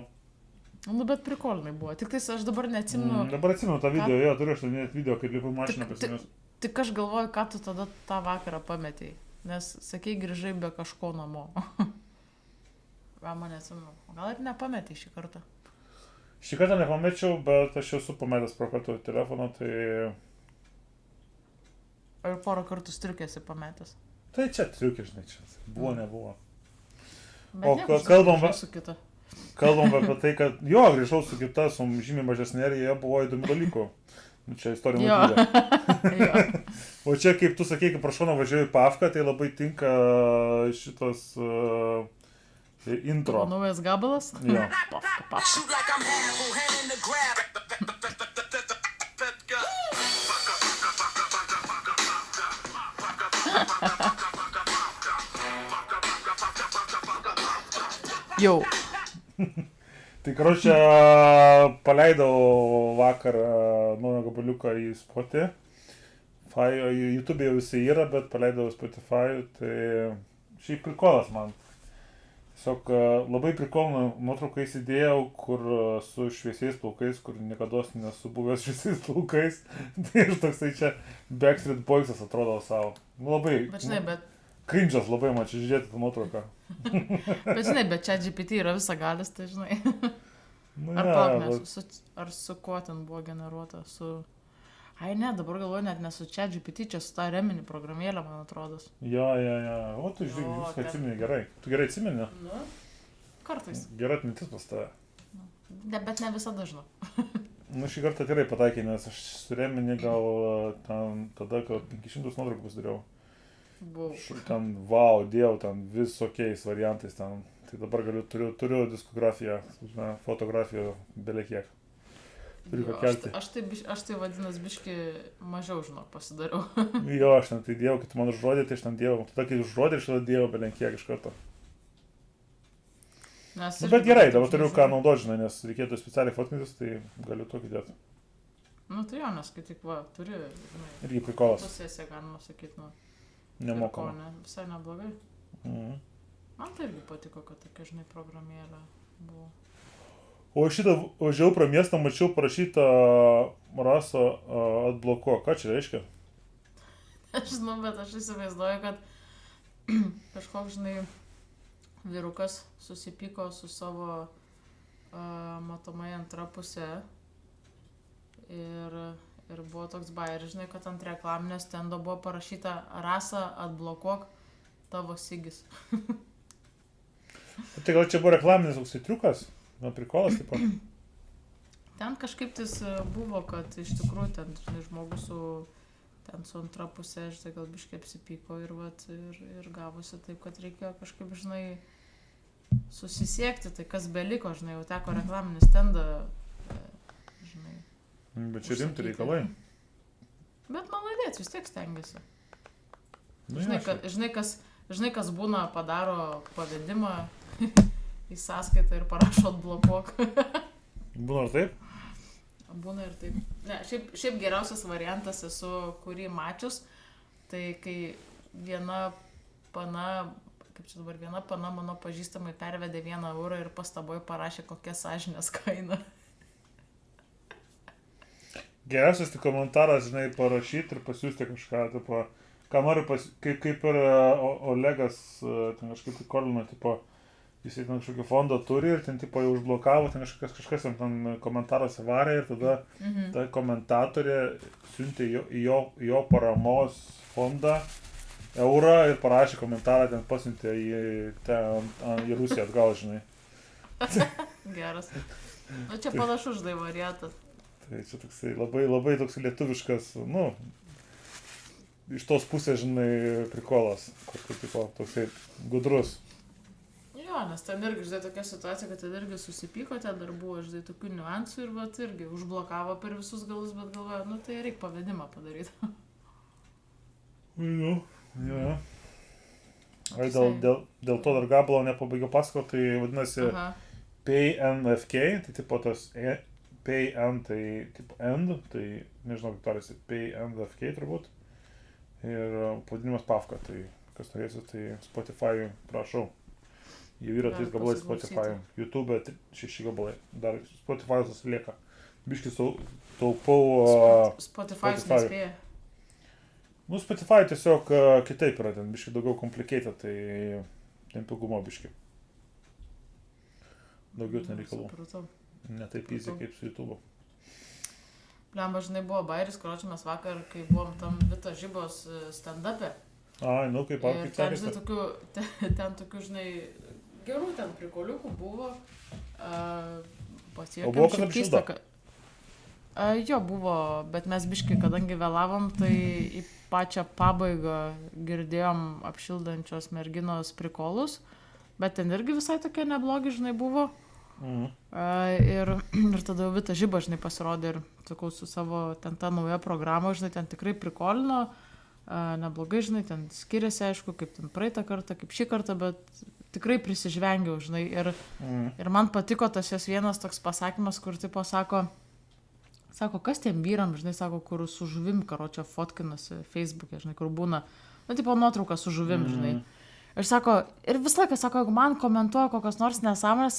Speaker 2: Nu, bet prikolinai buvo. Tik tais aš dabar neatsimenu.
Speaker 1: Dabar atsimenu tą video, jo, turiu aš net video, kaip lipu mašiną pasimės.
Speaker 2: Tik aš galvoju, ką tu tada tą vakarą pametei. Nes, sakei, grįžai be kažko namo. Man neatsimenu. Gal ir nepametei šį kartą?
Speaker 1: Šį kartą nepamečiau, bet aš esu pametęs pro kartų telefoną, tai...
Speaker 2: Ir porą kartų striukėsi pametęs.
Speaker 1: Tai čia striukė, žinai, čia. Buvo, nebuvo.
Speaker 2: Bet
Speaker 1: o kalbam apie tai, kad jo, grįžau su kita, su žymiai mažesnė ir jie buvo įdomių dalykų. Čia istorija matydė. O čia, kaip tu sakei, kai pro šoną važiuoju į Pafką, tai labai tinka šitas... intro.
Speaker 2: Naujas gabalas?
Speaker 1: Jo.
Speaker 2: Pafka. Jau.
Speaker 1: Tai karočią paleidau vakar naują gabaliuką į Spotify. YouTube jau visi yra, bet paleidau Spotify, tai šiaip prikolas man. Tiesiog labai prikolną nuotrauką įsidėjau, kur su šviesiais plaukais, kur niekados nesu buvęs šviesiais plaukais. Tai ir toksai čia Backstreet Boysas atrodo savo. Labai...
Speaker 2: Bet žinai, bet...
Speaker 1: Cringe'as labai man čia žiūrėti tą nuotrauką.
Speaker 2: Bet žinai, bet čia GPT yra visagalis, tai žinai.
Speaker 1: Nu,
Speaker 2: ar palauk, ar su kuo ten buvo generuota? Ai ne, dabar galvoju net ne su ChatGPT, čia su ta Remini programėlė, man atrodo.
Speaker 1: Jo. O tu žiūrėk,
Speaker 2: Jo,
Speaker 1: viską
Speaker 2: ten-
Speaker 1: atsimeni gerai. Tu gerai atsimeni?
Speaker 2: Nu, kartais.
Speaker 1: Gera atmintis pas tave.
Speaker 2: Bet ne visada žinau.
Speaker 1: Nu, šį kartą tikrai pataikė, nes aš su Remini gal ten tada, kad 500 nuotraukų pasidariau.
Speaker 2: Buvau.
Speaker 1: Ten, wow, dėjau ten visokiais variantais ten. Tai dabar turiu diskografiją, fotografiją belekiek. Turiu
Speaker 2: Jo,
Speaker 1: pakelti.
Speaker 2: Aš tai vadinas biški mažiau, žinok, pasidariau.
Speaker 1: Jo, aš ten tai dėjau, kai tu man užrodė, tai aš ten dėjau. Tada, kai užrodė, aš tada dėjau belekiek iš karto.
Speaker 2: Nes
Speaker 1: Nu,
Speaker 2: irgi
Speaker 1: bet gerai, dabar
Speaker 2: aš
Speaker 1: turiu
Speaker 2: nežinau.
Speaker 1: ką naudoti, žinai, nes reikėtų specialiai fotkintis, tai galiu tokį dėti.
Speaker 2: Nu tai jo, nes kai tik va, turi, žinai,
Speaker 1: Irgi prikolas,
Speaker 2: fotosesiją galima sakyti, nu.
Speaker 1: nemokama.
Speaker 2: ir ko, ne, visai neblogai.
Speaker 1: Mhm.
Speaker 2: Man tai irgi patiko, kad tokia, žinai, programėlė buvo.
Speaker 1: O šitą važiavau pro miestą, mačiau parašytą Raso atblokuo. Ką čia reiškia?
Speaker 2: Aš žinau, bet aš įsivaizduoju, kad kažkoks, žinai, vyrukas susipyko su savo matomai antra pusė ir buvo toks bairis, žinai, kad ant reklaminio stendo buvo parašyta Rasa atblokuok tavo sigis.
Speaker 1: Tai gal čia buvo reklaminis koksai triukas? Na, prikolas, tipo.
Speaker 2: Ten kažkaip tais buvo, kad iš tikrųjų ten, žinai, žmogus su antra pusė, žinai, gal biškai apsipyko ir gavosi taip, kad reikėjo kažkaip, žinai, susisiekti, tai kas beliko, žinai, jau teko reklaminį stendą, žinai.
Speaker 1: Bet čia rimti reikalai.
Speaker 2: Bet maladėt, vis tiek stengiasi.
Speaker 1: Nu,
Speaker 2: Žinai, kas būna, padaro pavedimą į sąskaitą ir parašo atblokuok.
Speaker 1: Būna ar taip?
Speaker 2: Būna ir taip. Ne, šiaip geriausias variantas esu, kurį mačius, tai kai viena pana mano pažįstamai pervedė 1 eurą ir pastaboj parašė, kokia sąžinės kaina.
Speaker 1: Geriausias tik komentaras, žinai, parašyti ir pasiūsti kažką, tipo, ką nori, kaip ir Olegas, ten kažkaip įkolino, tipo, jisai ten kažkokį fondą turi ir ten, tipo, jau užblokavo, ten kažkas ten komentaruose varė ir tada ta komentatorė siuntė į jo paramos fondą eurą ir parašė komentarą, ten pasiuntė į Rusiją atgal, žinai.
Speaker 2: Geras. Nu, čia panašus, žinai, variantas.
Speaker 1: Tai čia toksai labai toks lietuviškas, nu, iš tos pusės, žinai, prikolas, kur tipo toksai gudrus.
Speaker 2: Jo, nes ten irgi, žinai, tokia situacija, kad ten irgi susipyko, ten dar buvo, žinai, tokių niuansų ir vat irgi užblokavo per visus galus, bet galvoja, nu tai reikia pavedimą padaryti.
Speaker 1: Jo. Ai, dėl to dar gabalo nepabaigiau pasakoti, tai vadinasi PNFK, tai tipo tas PN, tai tipo end, tai nežinau, kaip tarėsi, PNFK turbūt. Ir pavadinimas Pavka, tai kas norėsit, tai Spotify, prašau. Jau yra 3 gabalai Spotify, YouTube 6 gabalai, dar Spotify susilieka. Biškis taupau...
Speaker 2: Spotify nespėja.
Speaker 1: Nu, Spotify tiesiog kitaip yra, ten biški daugiau complicated, tai ten pigumo biški. Daugiau ten reikalų.
Speaker 2: Supratau.
Speaker 1: Ne taip easy kaip su YouTube.
Speaker 2: Lemba, žinai, buvo bairis, karočiui mes vakar, kai buvom tam Vita Žibos stand-up'e.
Speaker 1: Ai, nu kaip
Speaker 2: Ir ten,
Speaker 1: sekėsi.
Speaker 2: žinai, ten tokių, žinai, gerų ten prikoliukų buvo.
Speaker 1: O buvo kada apšildo?
Speaker 2: Jo, buvo, bet mes biškai, kadangi vėlavom, tai į pačią pabaigą girdėjom apšildančios merginos prikolus, bet ten irgi visai tokie neblogi, žinai, buvo. Ir tada jau Vita Žiba, žinai, pasirodė ir, sakau, su savo ten tą naują programą, žinai, ten tikrai prikolino, neblogai, žinai, ten skiriasi, aišku, kaip ten praeitą kartą, kaip šį kartą, bet tikrai prisižvengiau, žinai, ir man patiko tas jos vienas toks pasakymas, kur tipo sako, kas tiem vyram, žinai, sako, kur su žuvim, karočio, fotkinasi Facebook'e, žinai, kur būna, nu, tipo nuotrauka su žuvim, žinai. Ir sako, ir visą laiką, sako, jeigu man komentuoja kokios nors nesąmonės,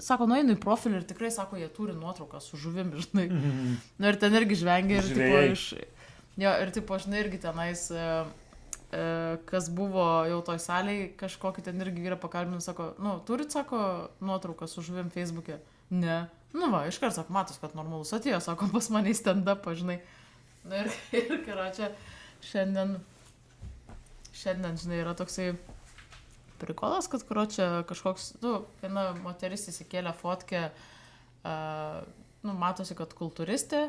Speaker 2: sako, nueinu į profilį ir tikrai, sako, jie turi nuotrauką su žuvim, žinai. Nu, ir ten irgi žvengia ir, tipo, žinai, irgi tenais, kas buvo jau toj salėj, kažkokį ten irgi yra pakalbinus, sako, nu, turit, sako, nuotrauką su žuvim Facebook'e? Ne. Nu va, iškart, sako, matos, kad normalus atėjo, sako, pas mane į stand-upą, žinai. Na ir karočią, šiandien, žinai, yra toksai prikolas, kad karočią kažkoks, viena moteris įsikėlė fotkę, matosi, kad kulturistė,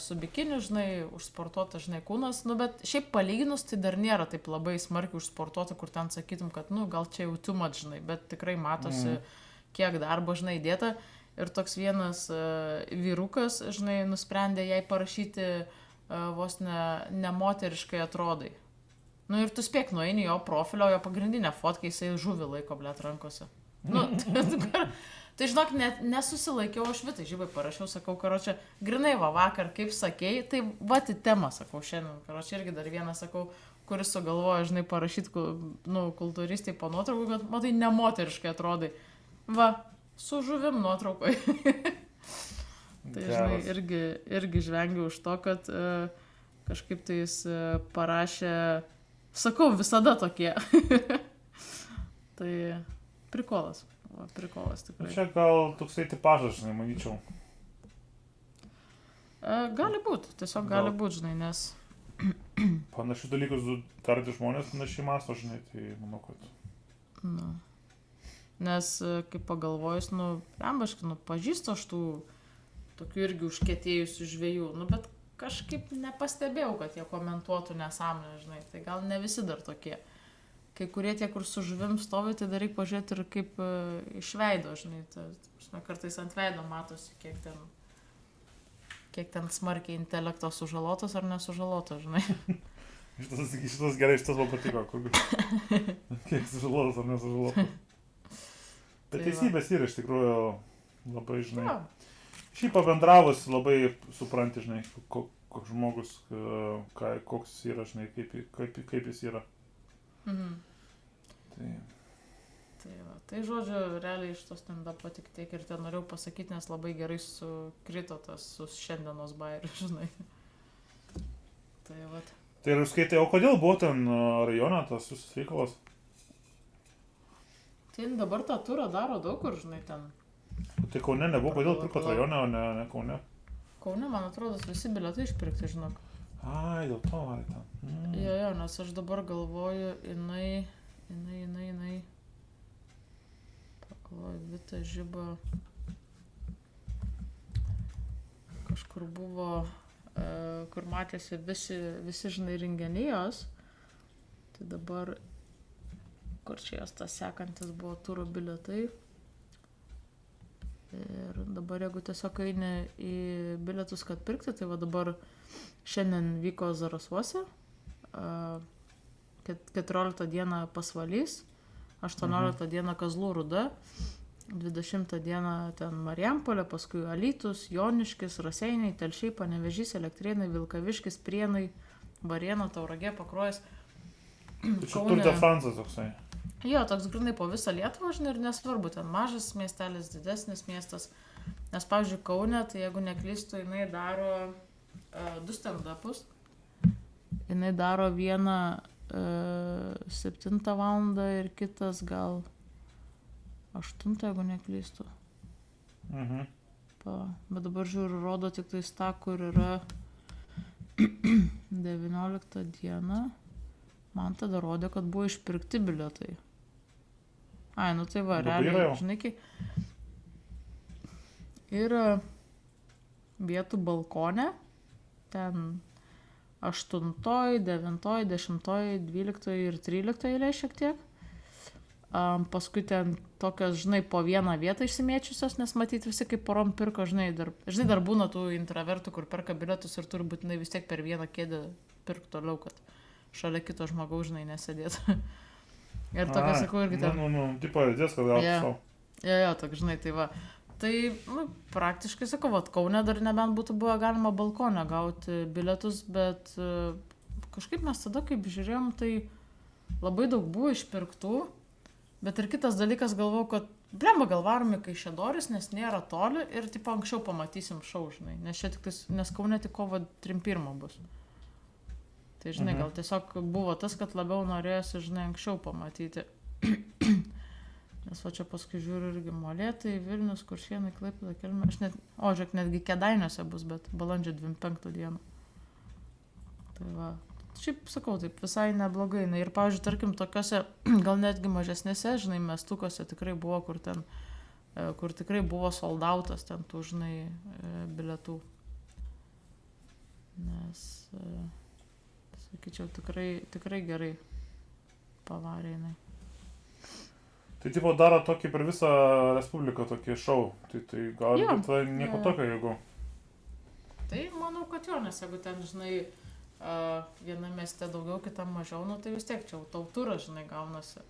Speaker 2: su bikiniu, žinai, užsportuota, žinai, kūnas, bet šiaip palyginus tai dar nėra taip labai smarkiai užsportuota, kur ten sakytum, kad, gal čia jau too much, žinai, bet tikrai matosi, kiek darbo, žinai, įdėta. Ir toks vienas vyrukas, žinai, nusprendė jai parašyti vos nemoteriškai atrodai. Ir tu spėk, nueini jo profilio, jo pagrindinę fotkę, jisai žuvį laiko, blėt, rankose. Tai žinok, nesusilaikiau, aš vitai žybai parašiau, sakau, karočią, grinai vakar, kaip sakei, tai į temą, sakau, šiandien, karočią, irgi dar vieną, sakau, kuris sugalvoja, žinai, parašyti, kulturistai po nuotraukų, kad, matai, nemoteriškai atrodai. Su žuvim nuotraukoje. Tai, žinai, irgi žvengiu už to, kad kažkaip tai jis parašė, sakau, visada tokie. Tai prikolas tikrai.
Speaker 1: Čia gal toksai tipažas, žinai, manyčiau.
Speaker 2: Gali būti, tiesiog gali būti, žinai, nes...
Speaker 1: Panašius dalykus daryti žmonės panašiai masto, žinai, tai manau, kad...
Speaker 2: Nes, kaip pagalvojus, rembaškai, pažįstu aš tų tokių irgi užkietėjusių žvejų, bet kažkaip nepastebėjau, kad jie komentuotų nesąmonę, žinai, tai gal ne visi dar tokie. Kai kurie tie, kur su žuvim stovi, tai dar reikia pažiūrėti ir kaip iš veido, žinai, kartais ant veido matosi, kiek ten smarkiai intelekto sužalotas ar nesužalotas, žinai.
Speaker 1: Šitas gerai, šitas man patiko, kur kiek sužalotas ar nesužalotas. Bet teisybės yra iš tikrųjų labai, žinai, šiaip pabendravus labai supranti, žinai, koks žmogus, koks jis yra, žinai, kaip jis yra.
Speaker 2: Tai žodžiu, realiai iš to stand-upo tik tiek ir ten norėjau pasakyti, nes labai gerai sukrito tas su šiandienos bairiu, žinai.
Speaker 1: Tai ir skaitai, o kodėl buvo ten rajone tas visas reikalas?
Speaker 2: Tai dabar tą turą daro daug kur, žinai, ten.
Speaker 1: Tai Kaune nebuvo, kodėl pirkot rajone, o ne Kaune?
Speaker 2: Kaune, man atrodo, visi bilietai išpirkti, žinok.
Speaker 1: Ai, dėl to varė ten.
Speaker 2: Jo, nes aš dabar galvoju, jinai. Pagalvoju, Vita Žiba. Kažkur buvo, kur matėsi visi žinai, renginijos. Tai dabar, kur čia jos tas sekantis buvo turo bilietai. Ir dabar, jeigu tiesiog eini į bilietus, kad pirkti, tai dabar šiandien vyko Zarasuose, 14 dieną Pasvalys, 18 dieną Kazlų Rūda, 20 dieną ten Marijampolė, paskui Alytus, Joniškis, Raseiniai, Telšiai, Panevėžys, Elektrėnai, Vilkaviškis, Prienai, Varėna, Tauragė, Pakruojas.
Speaker 1: Tai čia Tour de France toksai.
Speaker 2: Jo, toks grinai po visą Lietuvą, žinai, ir nesvarbu, ten mažas miestelis, didesnis miestas. Nes, pavyzdžiui, Kaune, tai jeigu neklystu, jinai daro 2 stand-upus. Jinai daro vieną 7 valandą ir kitas gal 8, jeigu neklystu. Bet dabar žiūriu, rodo tik tais tą, kur yra 19 dieną. Man tada rodė, kad buvo išpirkti bilietai. Ai, tai va, realiai, žinai, yra vietų balkone, ten 8, 9, 10, 12 ir 13 eilė šiek tiek. Paskui ten tokios, žinai, po vieną vietą išsimėčiusios, nes matyti visi kaip porom pirko, žinai, dar būna tų intravertų, kur perka bilietus ir turi būtinai vis tiek per vieną kėdę pirkti toliau, kad šalia kito žmogaus, žinai, nesėdėtų. Ir tokia, sakau, irgi ten...
Speaker 1: Tipo, dės, kad gautų savo.
Speaker 2: Jo, tokia, žinai, tai va. Tai, praktiškai, sakau, Kaune dar nebent būtų buvo galima balkone gauti bilietus, bet kažkaip mes tada, kaip žiūrėjom, tai labai daug buvo išpirktų, bet ir kitas dalykas galvojau, kad blemba gal varom į Kaišiadoris, nes nėra toli ir, tipo, anksčiau pamatysim šou, žinai, nes Kaune tik kovo 31 bus. Tai, žinai, gal tiesiog buvo tas, kad labiau norėjosi, žinai, anksčiau pamatyti. Nes va čia paskui žiūriu irgi Molėtai, Vilnius, Kuršėnai, Klaipėda, Kelmė. Žiūrėk, netgi Kėdainiuose bus, bet balandžio 25 dieną. Tai va. Šiaip sakau, taip visai neblogai. Na, ir, pavyzdžiui, tarkim, tokiuose, gal netgi mažesnėse, žinai, mestukose tikrai buvo, kur tikrai buvo soldautas ten tų, žinai, bilietų. Nes, sakyčiau, tikrai gerai pavarė jinai.
Speaker 1: Tai tipo daro tokį per visą Respubliką tokį šou. Tai gal nieko tokio, jeigu.
Speaker 2: Tai manau, kad jo, nes jeigu ten, žinai, viename mieste daugiau, kitam mažiau, nu tai vis tiek čia tauturas, žinai, gaunasi.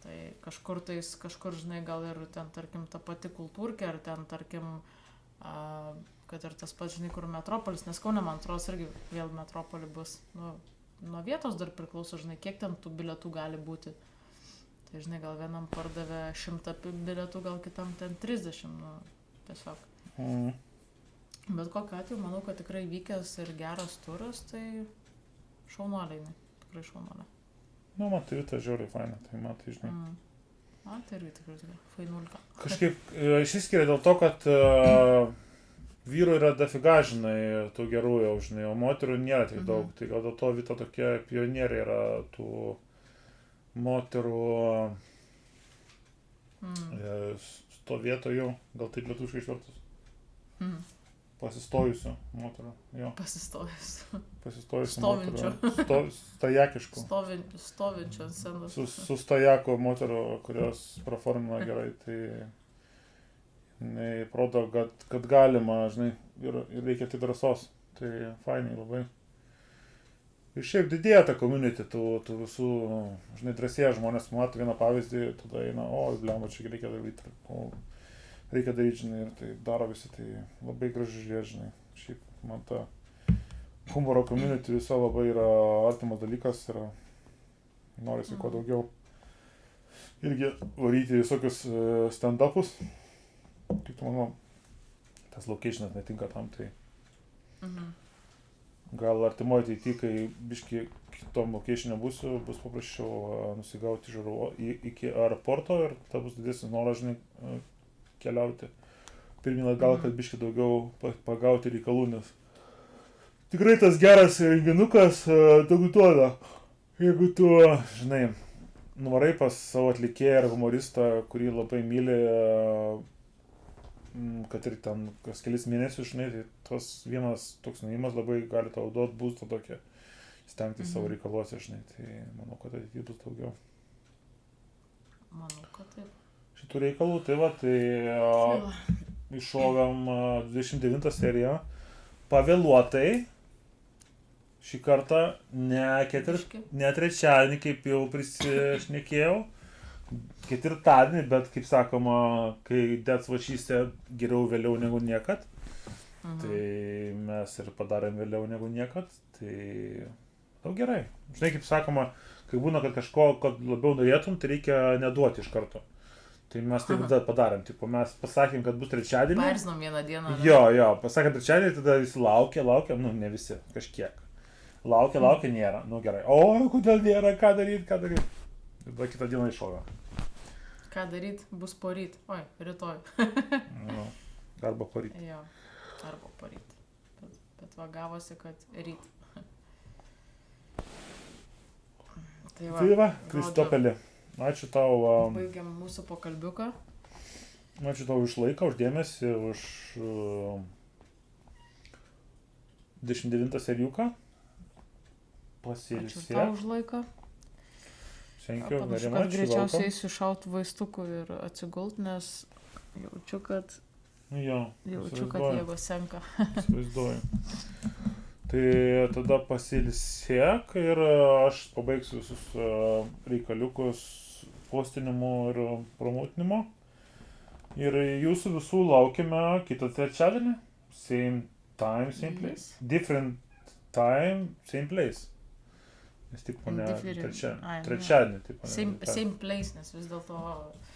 Speaker 2: Tai kažkur, žinai, gal ir ten, tarkim, ta pati kultūrkė, ar ten, tarkim, kad ir tas pats, žinai, kur Metropolis, nes Kaune, man atrodo, irgi vėl Metropolį bus. Nu, nuo vietos dar priklauso, žinai, kiek ten tų bilietų gali būti. Tai, žinai, gal vienam pardavė 100 bilietų, gal kitam ten 30, nu, tiesiog. Bet kokiu atveju, manau, kad tikrai vykęs ir geras turas, tai šaunuoliai, tikrai šaunuoliai.
Speaker 1: Nu, man tai Vita žiauriai faina, tai man tai, žinai.
Speaker 2: Man tai irgi tikrai fainulka.
Speaker 1: Kažkaip išsiskiria dėl to, kad vyrų yra dafiga, žinai, tų gerų jau, žinai, o moterų nėra tiek daug. Tai gal dėl to Vita tokia pionierė yra tų moterų stovėtojų, gal taip lietuviškai išvertus. Pasistojusių moterų, jo.
Speaker 2: Pasistojusių
Speaker 1: moterų. Stajakiškų.
Speaker 2: Stovinčių ant scenos.
Speaker 1: Su stajako moterų, kurios performina gerai, tai parodo, kad galima, žinai, ir reikia tik drąsos. Tai fainai labai. Ir šiaip didėja ta community, tų visų, žinai, drąsėja žmonės, mato vieną pavyzdį, tada eina, blemba, čia reikia daryti. Reikia daryti, žinai, ir tai daro visi, tai labai gražu žiūrėti, žinai. Šiaip man ta humoro community viso labai yra artimas dalykas ir norisi kuo daugiau irgi varyti visokius stand-upus. Kaip tu manau, tas locationas netinka tam, tai gal artimoje ateityje, kai biški kitom location'e būsiu, bus paprasčiau nusigauti iki aeroporto ir tada bus didesnis noras, žinai, keliauti pirmin atgal, kad biški daugiau pagauti reikalų, nes tikrai tas geras renginukas daug duoda. Jeigu tu, žinai, nuvarai pas savo atlikėją ar humoristą, kurį labai myli, kad ir ten kas kelis mėnesius, žinai, tai tas vienas toks nuėjimas labai gali tau duoti būstą tokią, stengti savo reikaluose, žinai, tai manau, kad ateityje bus daugiau.
Speaker 2: Manau, kad taip.
Speaker 1: Šitų reikalų, tai va, tai iššovėm 29 seriją, pavėluotai, šį kartą ne trečiadienį, kaip jau prisišnekėjau, ketvirtadienį, bet kaip sakoma, kai That's what she said, geriau vėliau negu niekad, tai mes ir padarėm vėliau negu niekad, tai daug gerai. Žinai, kaip sakoma, kai būna, kad kažko, kad labiau norėtum, tai reikia neduoti iš karto. Tai mes taip tada padarėm, tipo, mes pasakėm, kad bus trečiadienį.
Speaker 2: Pairzinom vieną dieną.
Speaker 1: Jo, pasakėm trečiadienį, tada visi laukia, nu ne visi, kažkiek. Laukia, nėra, nu gerai. O, kodėl nėra, ką daryt? Ir tada kitą dieną iššovė.
Speaker 2: Ką daryt, bus poryt. Oi, rytoj.
Speaker 1: Nu, arba poryt.
Speaker 2: Jo, arba poryt. Bet va gavosi, kad ryt.
Speaker 1: Tai va, Kristopeli. Ačiū tau.
Speaker 2: Baigiam mūsų pokalbiuką.
Speaker 1: Ačiū tau už laiką, už dėmesį, už 19 seriuką. Pasilsėk.
Speaker 2: Ačiū tau už laiką. Panašu, kad greičiausiai eisiu šaut vaistukų ir atsigult, nes jaučiu, kad jėgos senka.
Speaker 1: Įsivaizduoju. Tai tada pasilsėk ir aš pabaigsiu visus reikaliukus postinimo ir promotinimo. Ir jūsų visų laukime kitą trečiadienį. Same time, same place. Different time, same place. Nes tik po ne trečiadienį.
Speaker 2: Same place, nes vis dėlto...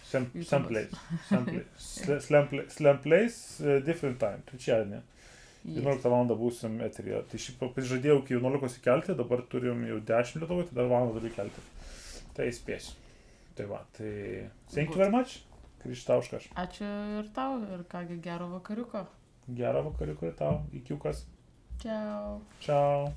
Speaker 1: Same place. Slam place, different time. Trečiadienį. 11 val. Būsim eteryje. Tai šiaip žadėjau iki 11 įkelti, dabar turim jau 10 Lietuvoje, tai dar valandą turiu įkelti. Tai spėsiu. Tai va, tai thank you very much. Krištauškas.
Speaker 2: Ačiū ir tau, ir kągi gero vakariuko.
Speaker 1: Gero vakariuko ir tau. Ikiukas.
Speaker 2: Ciao.
Speaker 1: Ciao.